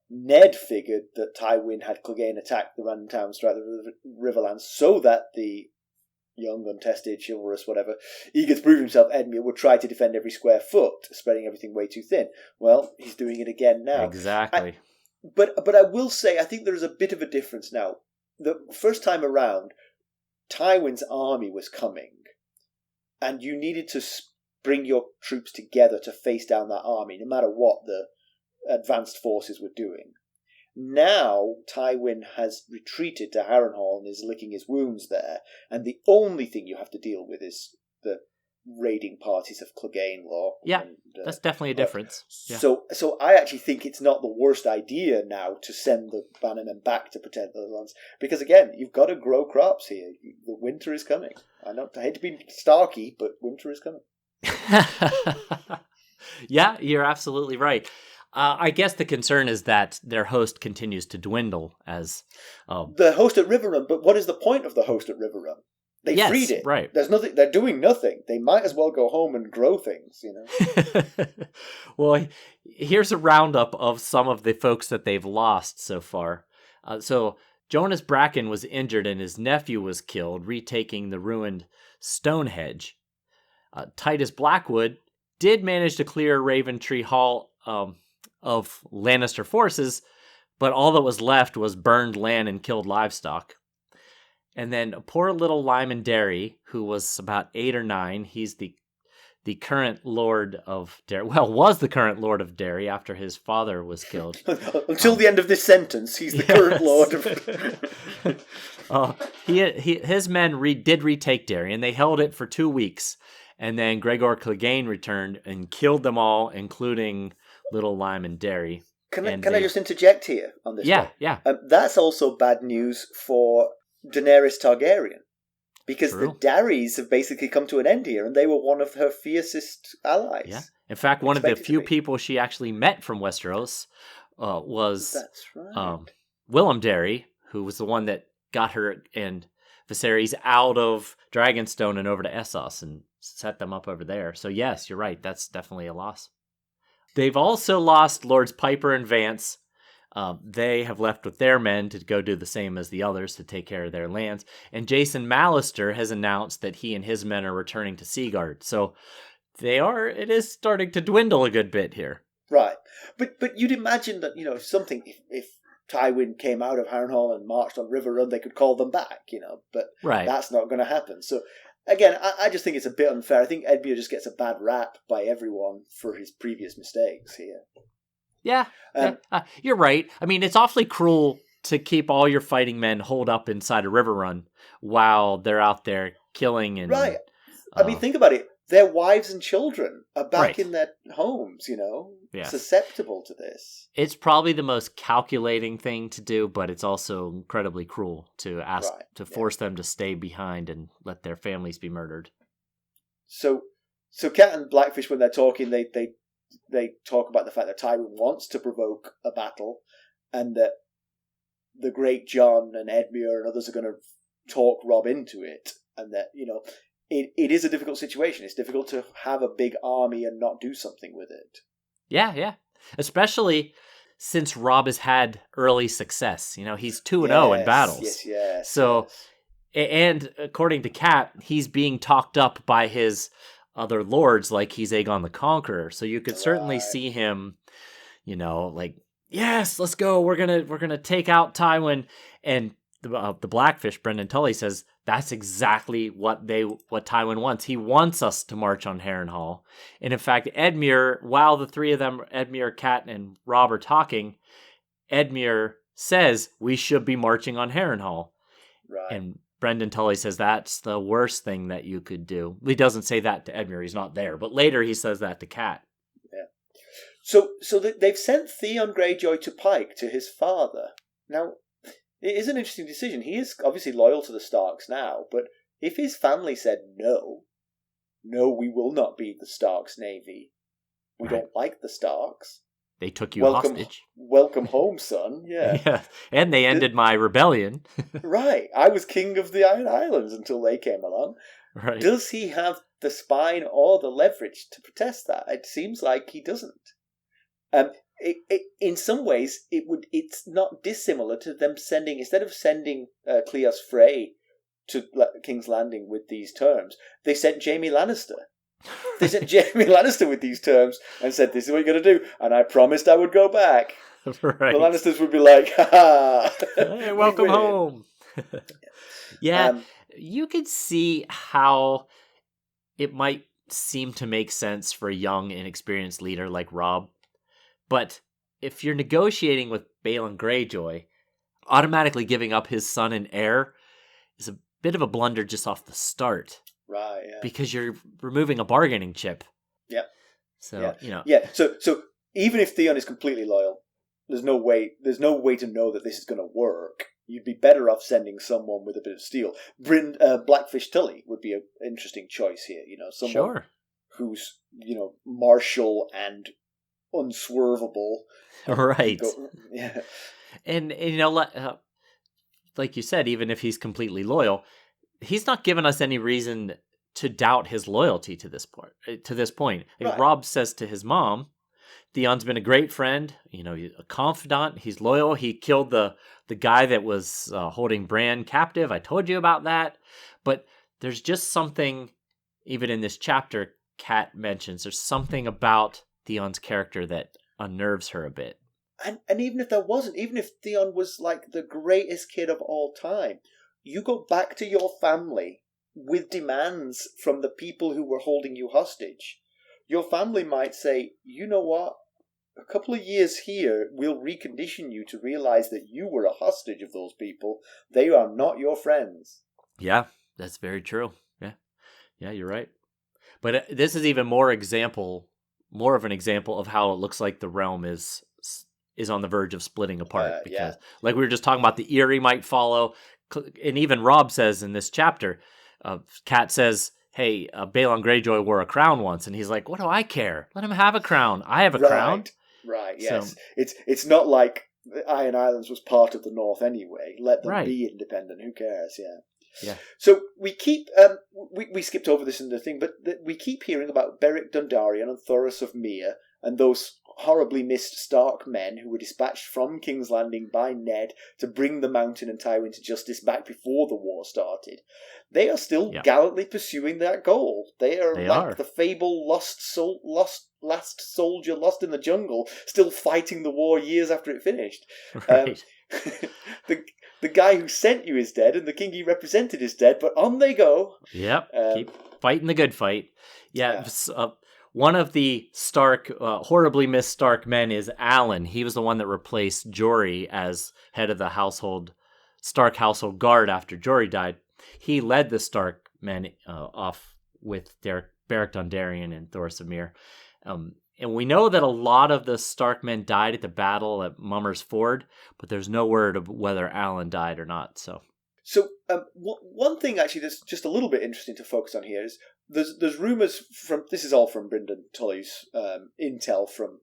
Ned figured that Tywin had Clegane attack the random towns throughout the Riverlands so that the young, untested, chivalrous, whatever, eager to prove himself, Edmure would try to defend every square foot, spreading everything way too thin. Well, he's doing it again now. Exactly. But I will say, I think there is a bit of a difference now. The first time around, Tywin's army was coming, and you needed to bring your troops together to face down that army, no matter what the advanced forces were doing. now Tywin has retreated to Harrenhal and is licking his wounds there, and the only thing you have to deal with is the raiding parties of Clegane Law. Yeah, and, that's definitely a difference. Yeah. So I actually think it's not the worst idea now to send the bannermen back to protect the lands, because again, you've got to grow crops here. The winter is coming. I hate to be Starky, but winter is coming. Yeah, you're absolutely right. I guess the concern is that their host continues to dwindle as the host at Riverrun. But what is the point of the host at Riverrun? They freed it. Right. There's nothing. They're doing nothing. They might as well go home and grow things, you know. Well, here's a roundup of some of the folks that they've lost so far. So Jonas Bracken was injured and his nephew was killed, retaking the ruined Stonehenge. Titus Blackwood did manage to clear Raventree Hall of Lannister forces, but all that was left was burned land and killed livestock. And then poor little Lyman Derry, who was about 8 or 9, he's the current Lord of Derry. Well, was the current Lord of Derry after his father was killed. Until the end of this sentence, he's the current Lord of... his men did retake Derry, and they held it for 2 weeks. And then Gregor Clegane returned and killed them all, including little Lyman Derry. Can I just interject here on this? Yeah, one? That's also bad news for Daenerys Targaryen, because the Darrys have basically come to an end here, and they were one of her fiercest allies. Yeah, in fact, one of the few people she actually met from Westeros was Willem Derry, who was the one that got her and Viserys out of Dragonstone and over to Essos and set them up over there. So yes, you're right. That's definitely a loss. They've also lost Lords Piper and Vance. They have left with their men to go do the same as the others to take care of their lands. And Jason Mallister has announced that he and his men are returning to Seaguard. So it is starting to dwindle a good bit here. Right. But you'd imagine that, if Tywin came out of Harrenhal and marched on Riverrun, they could call them back, but that's not going to happen. So again, I just think it's a bit unfair. I think Edmure just gets a bad rap by everyone for his previous mistakes here. Yeah, you're right. I mean, it's awfully cruel to keep all your fighting men holed up inside a Riverrun while they're out there killing and... Right. I mean, think about it. Their wives and children are back in their homes, susceptible to this. It's probably the most calculating thing to do, but it's also incredibly cruel to ask to force them to stay behind and let their families be murdered. So Cat and Blackfish, when they're talking, they talk about the fact that Tywin wants to provoke a battle, and that the great Jon and Edmure and others are going to talk Robb into it, and that it is a difficult situation. It's difficult to have a big army and not do something with it. Yeah. Especially since Robb has had early success. He's 2-0 in battles. Yes. So, and according to Cat, he's being talked up by his other lords like he's Aegon the Conqueror. So you could certainly see him, yes, let's go. We're gonna take out Tywin. And the Blackfish, Brendan Tully, says that's exactly what Tywin wants. He wants us to march on Harrenhal. And in fact, Edmure, while the three of them, Edmure, Cat, and Robb, are talking, Edmure says we should be marching on Harrenhal. Right. And Brendan Tully says that's the worst thing that you could do. He doesn't say that to Edmure. He's not there. But later he says that to Cat. Yeah. So they've sent Theon Greyjoy to Pike, to his father. Now, it is an interesting decision. He is obviously loyal to the Starks now, but if his family said, no, we will not be the Starks' navy. We don't like the Starks. They took you hostage. Welcome home, son. Yeah. And they ended my rebellion. Right. I was king of the Iron Islands until they came along. Right. Does he have the spine or the leverage to protest that? It seems like he doesn't. In some ways, it's not dissimilar to them sending, instead of sending Cleos Frey to King's Landing with these terms, they sent Jaime Lannister. They sent Jaime Lannister with these terms and said, this is what you're going to do, and I promised I would go back. Right. The Lannisters would be like, ha-ha! Hey, welcome home! Yeah, you could see how it might seem to make sense for a young, inexperienced leader like Robb. But if you're negotiating with Balon Greyjoy, automatically giving up his son and heir is a bit of a blunder just off the start. Right, yeah. Because you're removing a bargaining chip. Yeah. So, Yeah, so even if Theon is completely loyal, there's no way to know that this is going to work. You'd be better off sending someone with a bit of steel. Blackfish Tully would be an interesting choice here. Someone who's martial and unswervable. Right. Yeah. And like you said, even if he's completely loyal, he's not given us any reason to doubt his loyalty to this point. Like Robb says to his mom, Theon's been a great friend, a confidant. He's loyal. He killed the guy that was holding Bran captive. I told you about that. But there's just something, even in this chapter, Kat mentions, there's something about Theon's character that unnerves her a bit. And even if Theon was like the greatest kid of all time, you go back to your family with demands from the people who were holding you hostage. Your family might say, you know what? A couple of years here, we'll recondition you to realize that you were a hostage of those people. They are not your friends. Yeah, that's very true. Yeah, you're right. But this is even more of an example of how it looks like the realm is on the verge of splitting apart. Because, like we were just talking about, the Eyrie might follow. And even Robb says in this chapter, Kat says, hey, Balon Greyjoy wore a crown once. And he's like, what do I care? Let him have a crown. I have a crown. Right, yes. So, it's not like the Iron Islands was part of the North anyway. Let them be independent. Who cares? Yeah. So we keep we skipped over this in the thing, but we keep hearing about Beric Dondarrion and Thoros of Myr and those horribly missed Stark men who were dispatched from King's Landing by Ned to bring the Mountain and Tywin to justice back before the war started. They are still gallantly pursuing that goal. They are the fable last soldier lost in the jungle, still fighting the war years after it finished. Right. The guy who sent you is dead, and the king he represented is dead, but on they go. Yep, keep fighting the good fight. One of the Stark, horribly missed Stark men is Alan. He was the one that replaced Jory as head of the Stark household guard after Jory died. He led the Stark men off with Beric Dondarrion and Thoros of Myr. And we know that a lot of the Stark men died at the battle at Mummer's Ford, but there's no word of whether Alan died or not. So one thing actually that's just a little bit interesting to focus on here is there's rumours from, this is all from Brynden Tully's intel from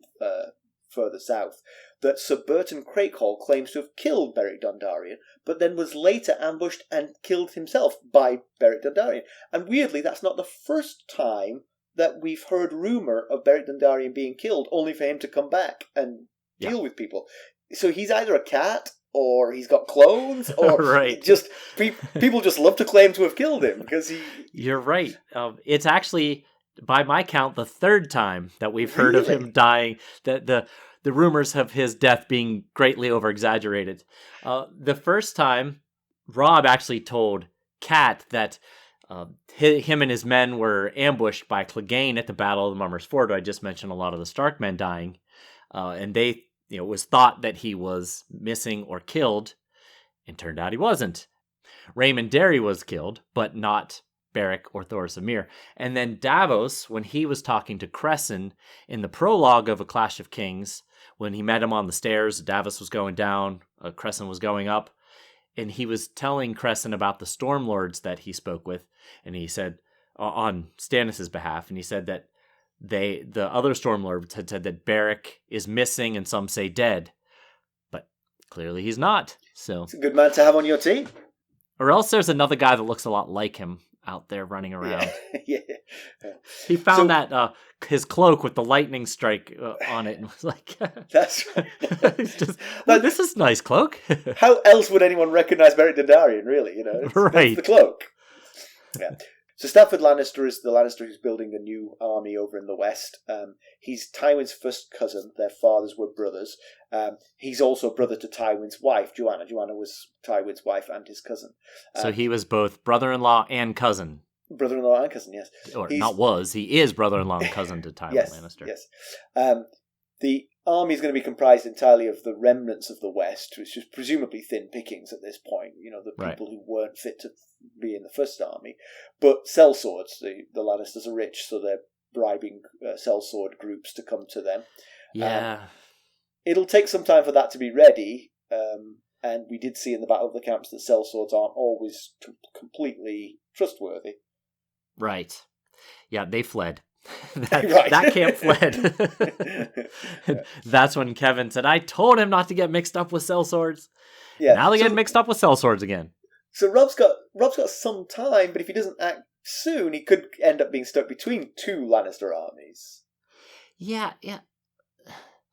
further south, that Sir Burton Crakehall claims to have killed Beric Dondarrion, but then was later ambushed and killed himself by Beric Dondarrion. And weirdly, that's not the first time that we've heard rumour of Beric Dondarrion being killed, only for him to come back and deal with people. So he's either a cat, or he's got clones, or just people just love to claim to have killed him because he. You're right. It's actually, by my count, the third time that we've heard of him dying. That the rumors of his death being greatly over-exaggerated. The first time, Robb actually told Kat that him and his men were ambushed by Clegane at the Battle of the Mummer's Ford. I just mentioned a lot of the Stark men dying, and they. It was thought that he was missing or killed, and turned out he wasn't. Raymond Derry was killed, but not Beric or Thoros of Myr. And then Davos, when he was talking to Cresson in the prologue of A Clash of Kings, when he met him on the stairs, Davos was going down, Cresson was going up, and he was telling Cresson about the Stormlords that he spoke with, and he said, on Stannis' behalf, and he said that the other Stormlords had said that Beric is missing and some say dead, but clearly he's not. So it's a good man to have on your team. Or else there's another guy that looks a lot like him out there running around. Yeah. He found that his cloak with the lightning strike on it and was like, "That's it's just this is a nice cloak." How else would anyone recognize Beric Dondarrion? Really, it's the cloak. Yeah. So Stafford Lannister is the Lannister who's building a new army over in the west. He's Tywin's first cousin. Their fathers were brothers. He's also brother to Tywin's wife, Joanna. Joanna was Tywin's wife and his cousin. So he was both brother-in-law and cousin. Brother-in-law and cousin, yes. Or he is brother-in-law and cousin to Tywin Lannister. Yes. army is going to be comprised entirely of the remnants of the West, which is presumably thin pickings at this point, the people who weren't fit to be in the first army. But sellswords, the Lannisters are rich, so they're bribing sellsword groups to come to them. Yeah. It'll take some time for that to be ready, and we did see in the Battle of the Camps that sellswords aren't always completely trustworthy. Right. Yeah, they fled. That camp fled. That's when Kevin said, I told him not to get mixed up with sellswords. Yeah. Now they get mixed up with sellswords again. So Robb's got some time, but if he doesn't act soon, he could end up being stuck between two Lannister armies. Yeah.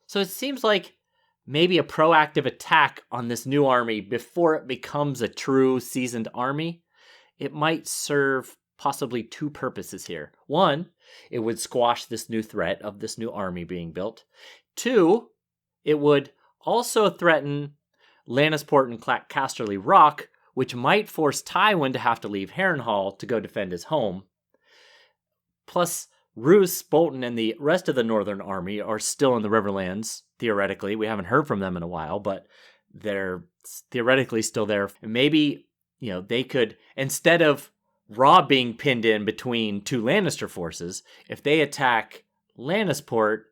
So it seems like maybe a proactive attack on this new army before it becomes a true seasoned army. It might serve possibly two purposes here. One, it would squash this new threat of this new army being built. Two, it would also threaten Lannisport and Casterly Rock, which might force Tywin to have to leave Harrenhal to go defend his home. Plus, Roose, Bolton, and the rest of the Northern Army are still in the Riverlands, theoretically. We haven't heard from them in a while, but they're theoretically still there. And maybe, they could, instead of Robb being pinned in between two Lannister forces, if they attack Lannisport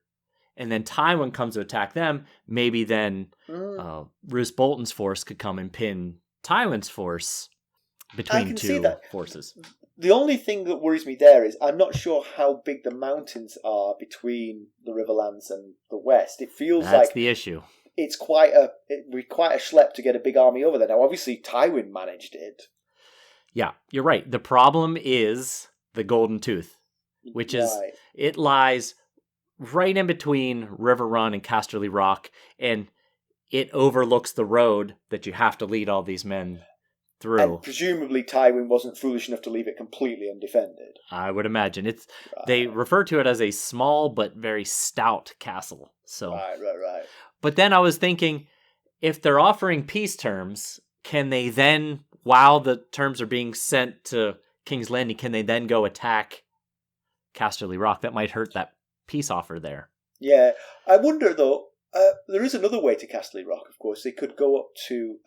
and then Tywin comes to attack them, maybe then Roose Bolton's force could come and pin Tywin's force between two forces. The only thing that worries me there is I'm not sure how big the mountains are between the Riverlands and the West. It feels that's the issue. It's quite a schlep to get a big army over there. Now, obviously, Tywin managed it. Yeah, you're right. The problem is the Golden Tooth, which is, it lies right in between River Run and Casterly Rock, and it overlooks the road that you have to lead all these men through. And presumably Tywin wasn't foolish enough to leave it completely undefended. I would imagine. They refer to it as a small but very stout castle. So. Right. But then I was thinking, if they're offering peace terms, can they then, while the terms are being sent to King's Landing, can they then go attack Casterly Rock? That might hurt that peace offer there. Yeah. I wonder, though, there is another way to Casterly Rock, of course. They could go up to...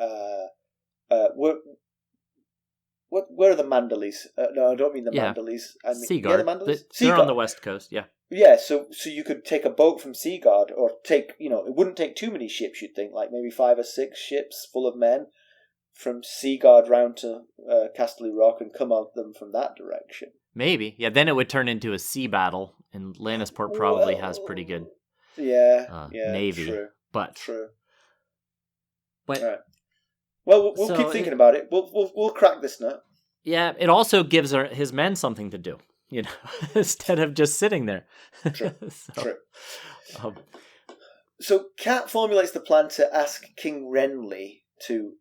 where are the Manderleys? No, I don't mean the Manderleys. I mean, Seaguard. Yeah, the Manderleys? They're on the west coast, yeah. Yeah, so you could take a boat from Seaguard, or take, it wouldn't take too many ships, you'd think, like maybe 5 or 6 ships full of men from Seaguard round to Casterly Rock and come at them from that direction. Maybe. Yeah, then it would turn into a sea battle, and Lannisport probably has pretty good navy. True. But right. Well, we'll keep thinking about it. We'll crack this nut. Yeah, it also gives his men something to do, instead of just sitting there. True. True. So Cat formulates the plan to ask King Renly to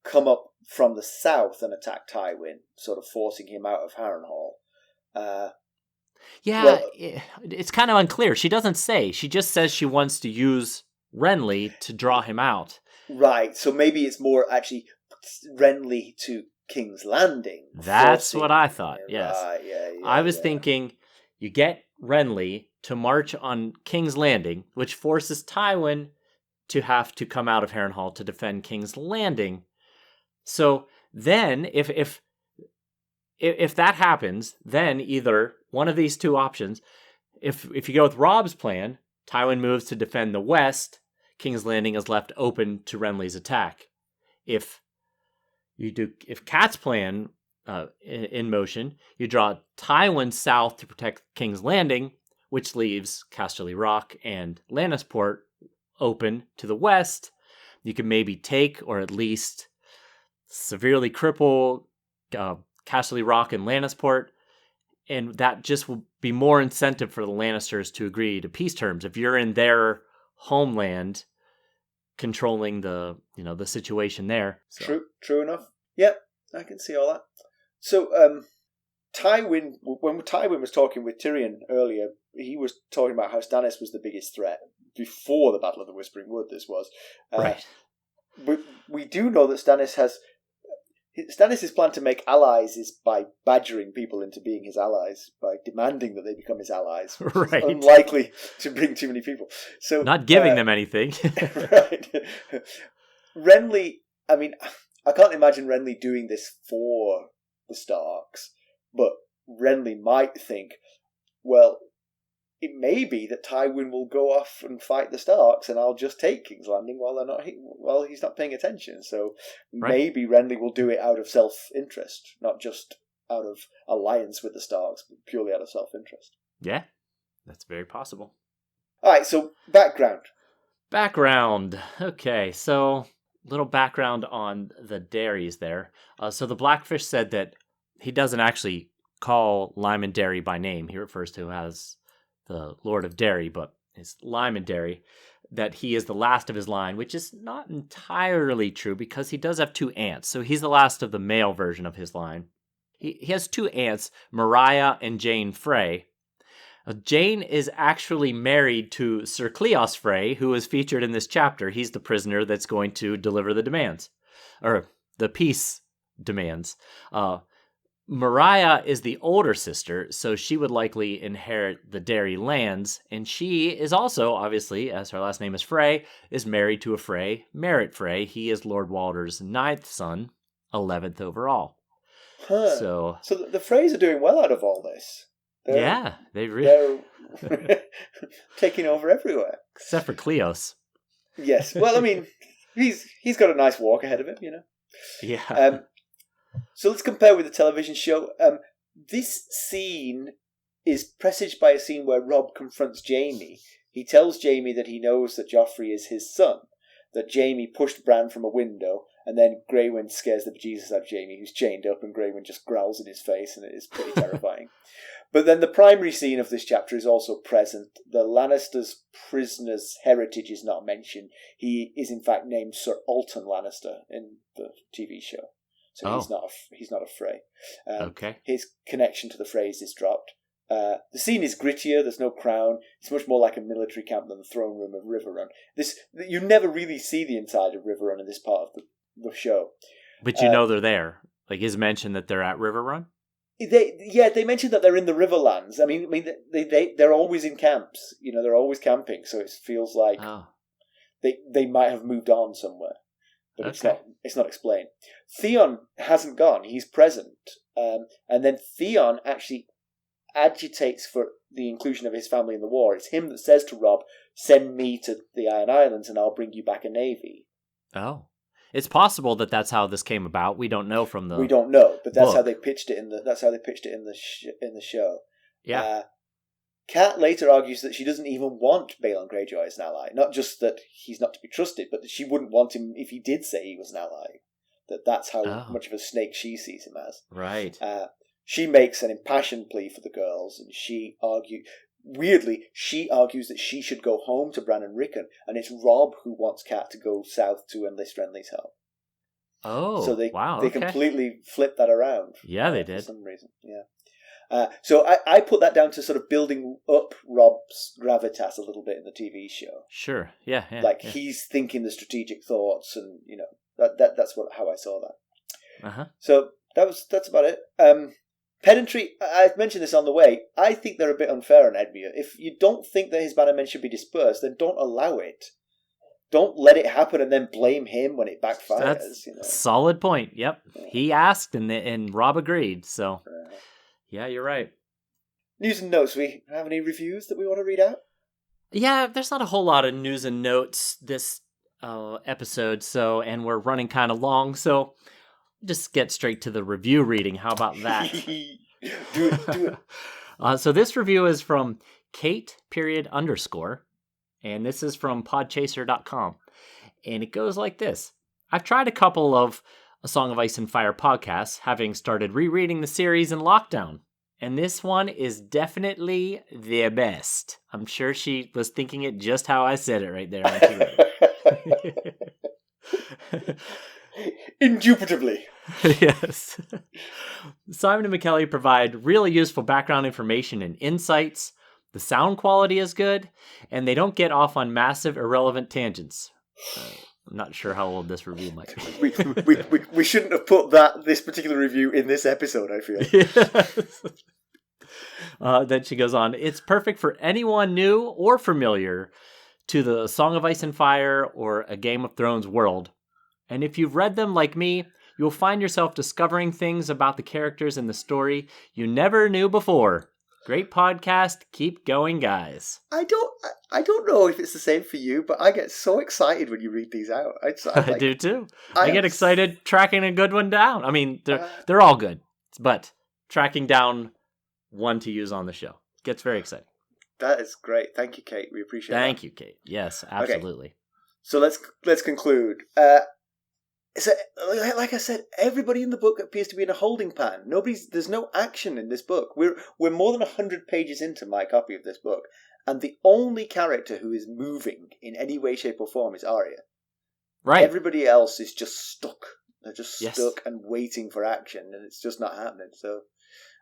come up from the south and attack Tywin, sort of forcing him out of Harrenhal. It's kind of unclear. She doesn't say. She just says she wants to use Renly to draw him out. Right, so maybe it's more actually Renly to King's Landing. That's what I thought, yes. Right, I was thinking you get Renly to march on King's Landing, which forces Tywin to have to come out of Harrenhal to defend King's Landing. So then, if that happens, then either one of these two options, if you go with Robb's plan, Tywin moves to defend the west, King's Landing is left open to Renly's attack. If Cat's plan in motion, you draw Tywin south to protect King's Landing, which leaves Casterly Rock and Lannisport open to the west. You can maybe take, or at least severely cripple Casterly Rock and Lannisport, and that just will be more incentive for the Lannisters to agree to peace terms. If you're in their homeland, controlling the situation there. So. True enough. Yep, I can see all that. So Tywin, when Tywin was talking with Tyrion earlier, he was talking about how Stannis was the biggest threat before the Battle of the Whispering Wood. This was right. But we do know that Stannis has Stannis' plan to make allies is by badgering people into being his allies, by demanding that they become his allies. Right. It's unlikely to bring too many people. So not giving them anything. Right. Renly, I mean, I can't imagine Renly doing this for the Starks, but Renly might think, well, it may be that Tywin will go off and fight the Starks, and I'll just take King's Landing while he's not paying attention. So maybe Renly will do it out of self-interest, not just out of alliance with the Starks, but purely out of self-interest. Yeah, that's very possible. All right, so background. Okay, so little background on the Derrys there. So the Blackfish said that he doesn't actually call Lyman Derry by name. He refers to him as the Lord of Derry, but it's Lyman Derry, that he is the last of his line, which is not entirely true because he does have 2 aunts. So he's the last of the male version of his line. He has 2 aunts, Mariah and Jane Frey. Jane is actually married to Sir Cleos Frey, who is featured in this chapter. He's the prisoner that's going to deliver the demands, or the peace demands. Mariah is the older sister, so she would likely inherit the Derry lands, and she is also, obviously, as her last name is Frey, is married to a Frey, Merritt Frey. He is Lord Walder's 9th son, 11th overall. Huh. So the Freys are doing well out of all this. They're taking over everywhere. Except for Cleos. Yes. Well, I mean, he's got a nice walk ahead of him, you know. Yeah. So let's compare with the television show. This scene is presaged by a scene where Robb confronts Jaime. He tells Jaime that he knows that Joffrey is his son, that Jaime pushed Bran from a window, and then Grey Wind scares the bejesus out of Jaime, who's chained up, and Grey Wind just growls in his face, and it is pretty terrifying. But then the primary scene of this chapter is also present. The Lannisters' prisoner's heritage is not mentioned. He is in fact named Sir Alton Lannister in the TV show. So he's not a Frey. Okay. His connection to the Freys is dropped. The scene is grittier. There's no crown. It's much more like a military camp than the throne room of Riverrun. You never really see the inside of Riverrun in this part of the show. But you know they're there. Like, is mentioned that they're at Riverrun? They mentioned that they're in the Riverlands. I mean, they're always in camps. You know, they're always camping. So it feels like they might have moved on somewhere. But it's not explained. Theon hasn't gone. He's present. And then Theon actually agitates for the inclusion of his family in the war. It's him that says to Robb, send me to the Iron Islands and I'll bring you back a navy. Oh. It's possible that that's how this came about. We don't know from the We don't know, but that's book. how they pitched it in the show. Yeah. Kat later argues that she doesn't even want Balon Greyjoy as an ally. Not just that he's not to be trusted, but that she wouldn't want him if he did say he was an ally. That's how much of a snake she sees him as. Right. She makes an impassioned plea for the girls, and she argues that she should go home to Bran and Rickon, and it's Robb who wants Kat to go south to enlist Renly's help. Oh, so they okay. completely flipped that around. Yeah, they did. For some reason, yeah. So I put that down to sort of building up Robb's gravitas a little bit in the TV show. Sure, yeah. He's thinking the strategic thoughts, and you know that's how I saw that. Uh-huh. So that's about it. Pedantry, I've mentioned this on the way. I think they're a bit unfair on Edmure. If you don't think that his bannermen should be dispersed, then don't allow it. Don't let it happen and then blame him when it backfires. That's a solid point. Yep. Yeah. He asked and Robb agreed. So, yeah, you're right. News and notes. We have any reviews that we want to read out? Yeah, there's not a whole lot of news and notes this episode, and we're running kind of long, so just get straight to the review reading. How about that? Do it. So this review is from Kate _, and this is from podchaser.com. And it goes like this. I've tried a couple of A Song of Ice and Fire podcasts, having started rereading the series in lockdown. And this one is definitely the best. I'm sure she was thinking it just how I said it right there when she wrote it. Indubitably. Yes. Simon and Mackelly provide really useful background information and insights. The sound quality is good, and they don't get off on massive, irrelevant tangents. not sure how old this review might be. we shouldn't have put this particular review in this episode, I feel. Yes. Then she goes on, it's perfect for anyone new or familiar to the Song of Ice and Fire or a Game of Thrones world. And if you've read them like me, you'll find yourself discovering things about the characters in the story you never knew before. Great podcast. Keep going, guys. I don't know if it's the same for you, but I get so excited when you read these out. I do too. I get excited tracking a good one down. I mean, they're all good, but tracking down one to use on the show gets very exciting. That is great. Thank you, Kate. We appreciate it. Thank you, Kate. Yes, absolutely. Okay. So let's conclude. So, like I said, everybody in the book appears to be in a holding pattern. There's no action in this book. We're more than 100 pages into my copy of this book, and the only character who is moving in any way, shape, or form is Arya. Right. Everybody else is just stuck. They're just stuck and waiting for action, and it's just not happening. So,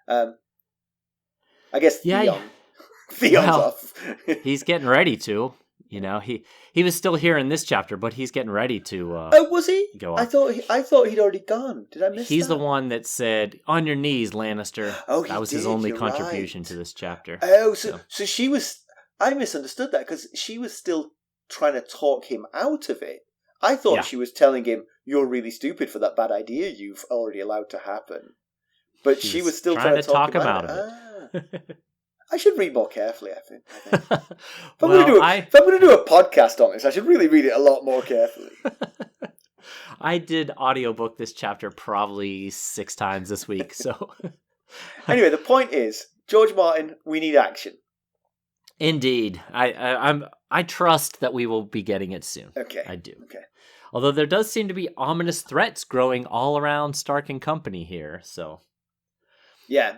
I guess Theon's off. He's getting ready to. You know, he was still here in this chapter, but he's getting ready to. Was he? Go on. I thought he'd already gone. Did I miss? He's that? the one that said, "On your knees, Lannister." Oh, that was his only contribution to this chapter. Oh, so she was. I misunderstood that because she was still trying to talk him out of it. I thought she was telling him, "You're really stupid for that bad idea you've already allowed to happen." But she was still trying to talk him out of it. I should read more carefully, I think. If I'm going to do a podcast on this, I should really read it a lot more carefully. I did audiobook this chapter probably 6 times this week, so... Anyway, the point is, George Martin, we need action. Indeed. I trust that we will be getting it soon. Okay. I do. Okay. Although there does seem to be ominous threats growing all around Stark and company here, so... Yeah.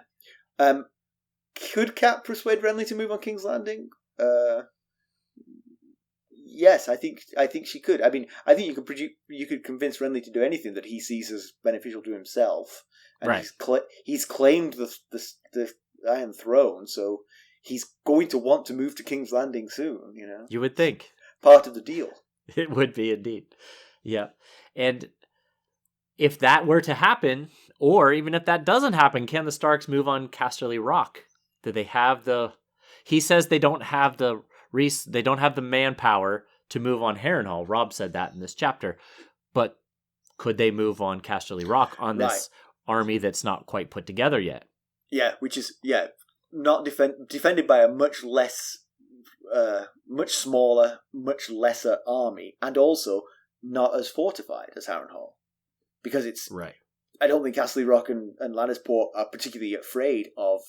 Could Cat persuade Renly to move on King's Landing? Yes, I think she could. I mean, I think you could convince Renly to do anything that he sees as beneficial to himself. And right. He's claimed the Iron Throne, so he's going to want to move to King's Landing soon. You know, you would think part of the deal. It would be indeed. Yeah, and if that were to happen, or even if that doesn't happen, can the Starks move on Casterly Rock? Do they have the... He says they don't have the manpower to move on Harrenhal. Robb said that in this chapter. But could they move on Casterly Rock on this army that's not quite put together yet? Yeah, which is not defended by a much less, much smaller, much lesser army, and also not as fortified as Harrenhal, because it's right. I don't think Casterly Rock and Lannisport are particularly afraid of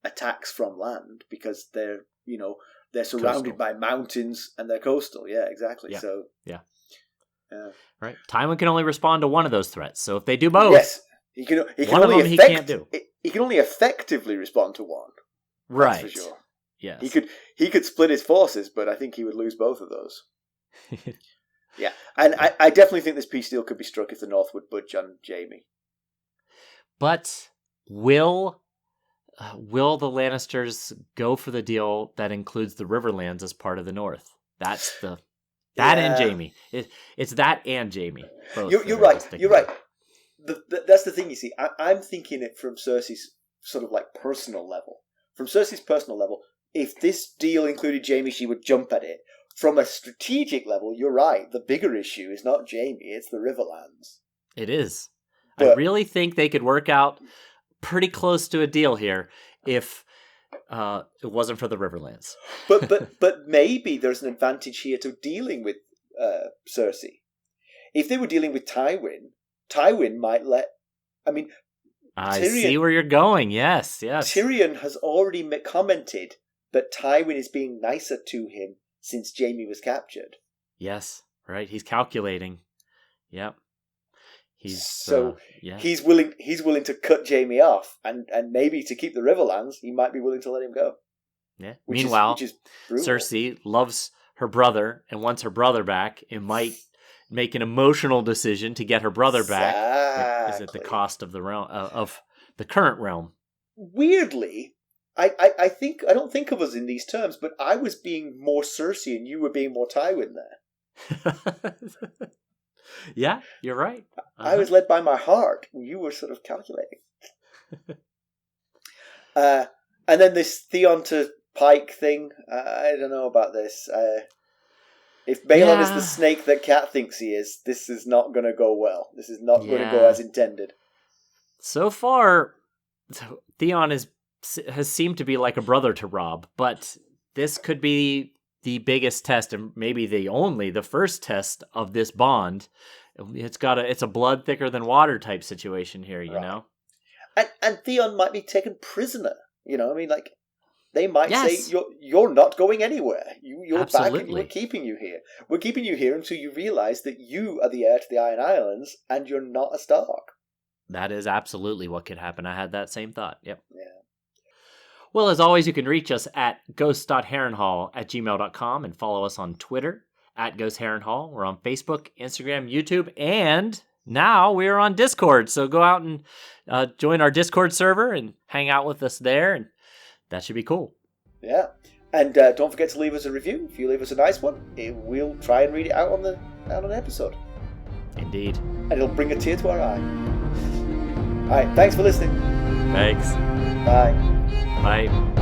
attacks from land because they're surrounded by mountains and they're coastal. Yeah, exactly. Yeah. So right. Tywin can only respond to one of those threats. So if they do both, yes, he can can't do. He can only effectively respond to one. Right. That's for sure. Yes. He could split his forces, but I think he would lose both of those. Yeah, and I definitely think this peace deal could be struck if the North would budge on Jaime. But will the Lannisters go for the deal that includes the Riverlands as part of the North? That's and Jaime. It's that and Jaime. You're right. You're right. That's the thing. You see, I'm thinking it from Cersei's sort of like personal level. From Cersei's personal level, if this deal included Jaime, she would jump at it. From a strategic level, you're right. The bigger issue is not Jaime; it's the Riverlands. It is. But I really think they could work out pretty close to a deal here if it wasn't for the Riverlands. but maybe there's an advantage here to dealing with Cersei. If they were dealing with Tywin might let... I mean, I see where you're going. Yes. Tyrion has already commented that Tywin is being nicer to him since Jaime was captured. Yes, right. He's calculating. Yep. He's willing to cut Jaime off, and maybe to keep the Riverlands, he might be willing to let him go. Yeah. Meanwhile, Cersei loves her brother and wants her brother back, and might make an emotional decision to get her brother back. Is at the cost of the realm of the current realm. Weirdly, I don't think of us in these terms, but I was being more Cersei and you were being more Tywin there. Yeah, you're right. I was led by my heart. You were sort of calculating. And then this Theon to Pike thing. I don't know about this. If Balon is the snake that Cat thinks he is, this is not going to go well. This is not going to go as intended. So far, Theon has seemed to be like a brother to Robb, but this could be the biggest test, and maybe the first test of this bond. It's a blood thicker than water type situation here, you know? And Theon might be taken prisoner. You know, I mean, like, they might say, you're not going anywhere. You're Absolutely. back and we're keeping you here. We're keeping you here until you realise that you are the heir to the Iron Islands and you're not a Stark. That is absolutely what could happen. I had that same thought. Yep. Yeah. Well, as always, you can reach us at ghost.harrenhal@gmail.com and follow us on Twitter @GhostHarrenhal. We're on Facebook, Instagram, YouTube, and now we're on Discord. So go out and join our Discord server and hang out with us there, and that should be cool. Yeah. And don't forget to leave us a review. If you leave us a nice one, we'll try and read it out on an episode. Indeed. And it'll bring a tear to our eye. All right. Thanks for listening. Thanks. Bye. Bye.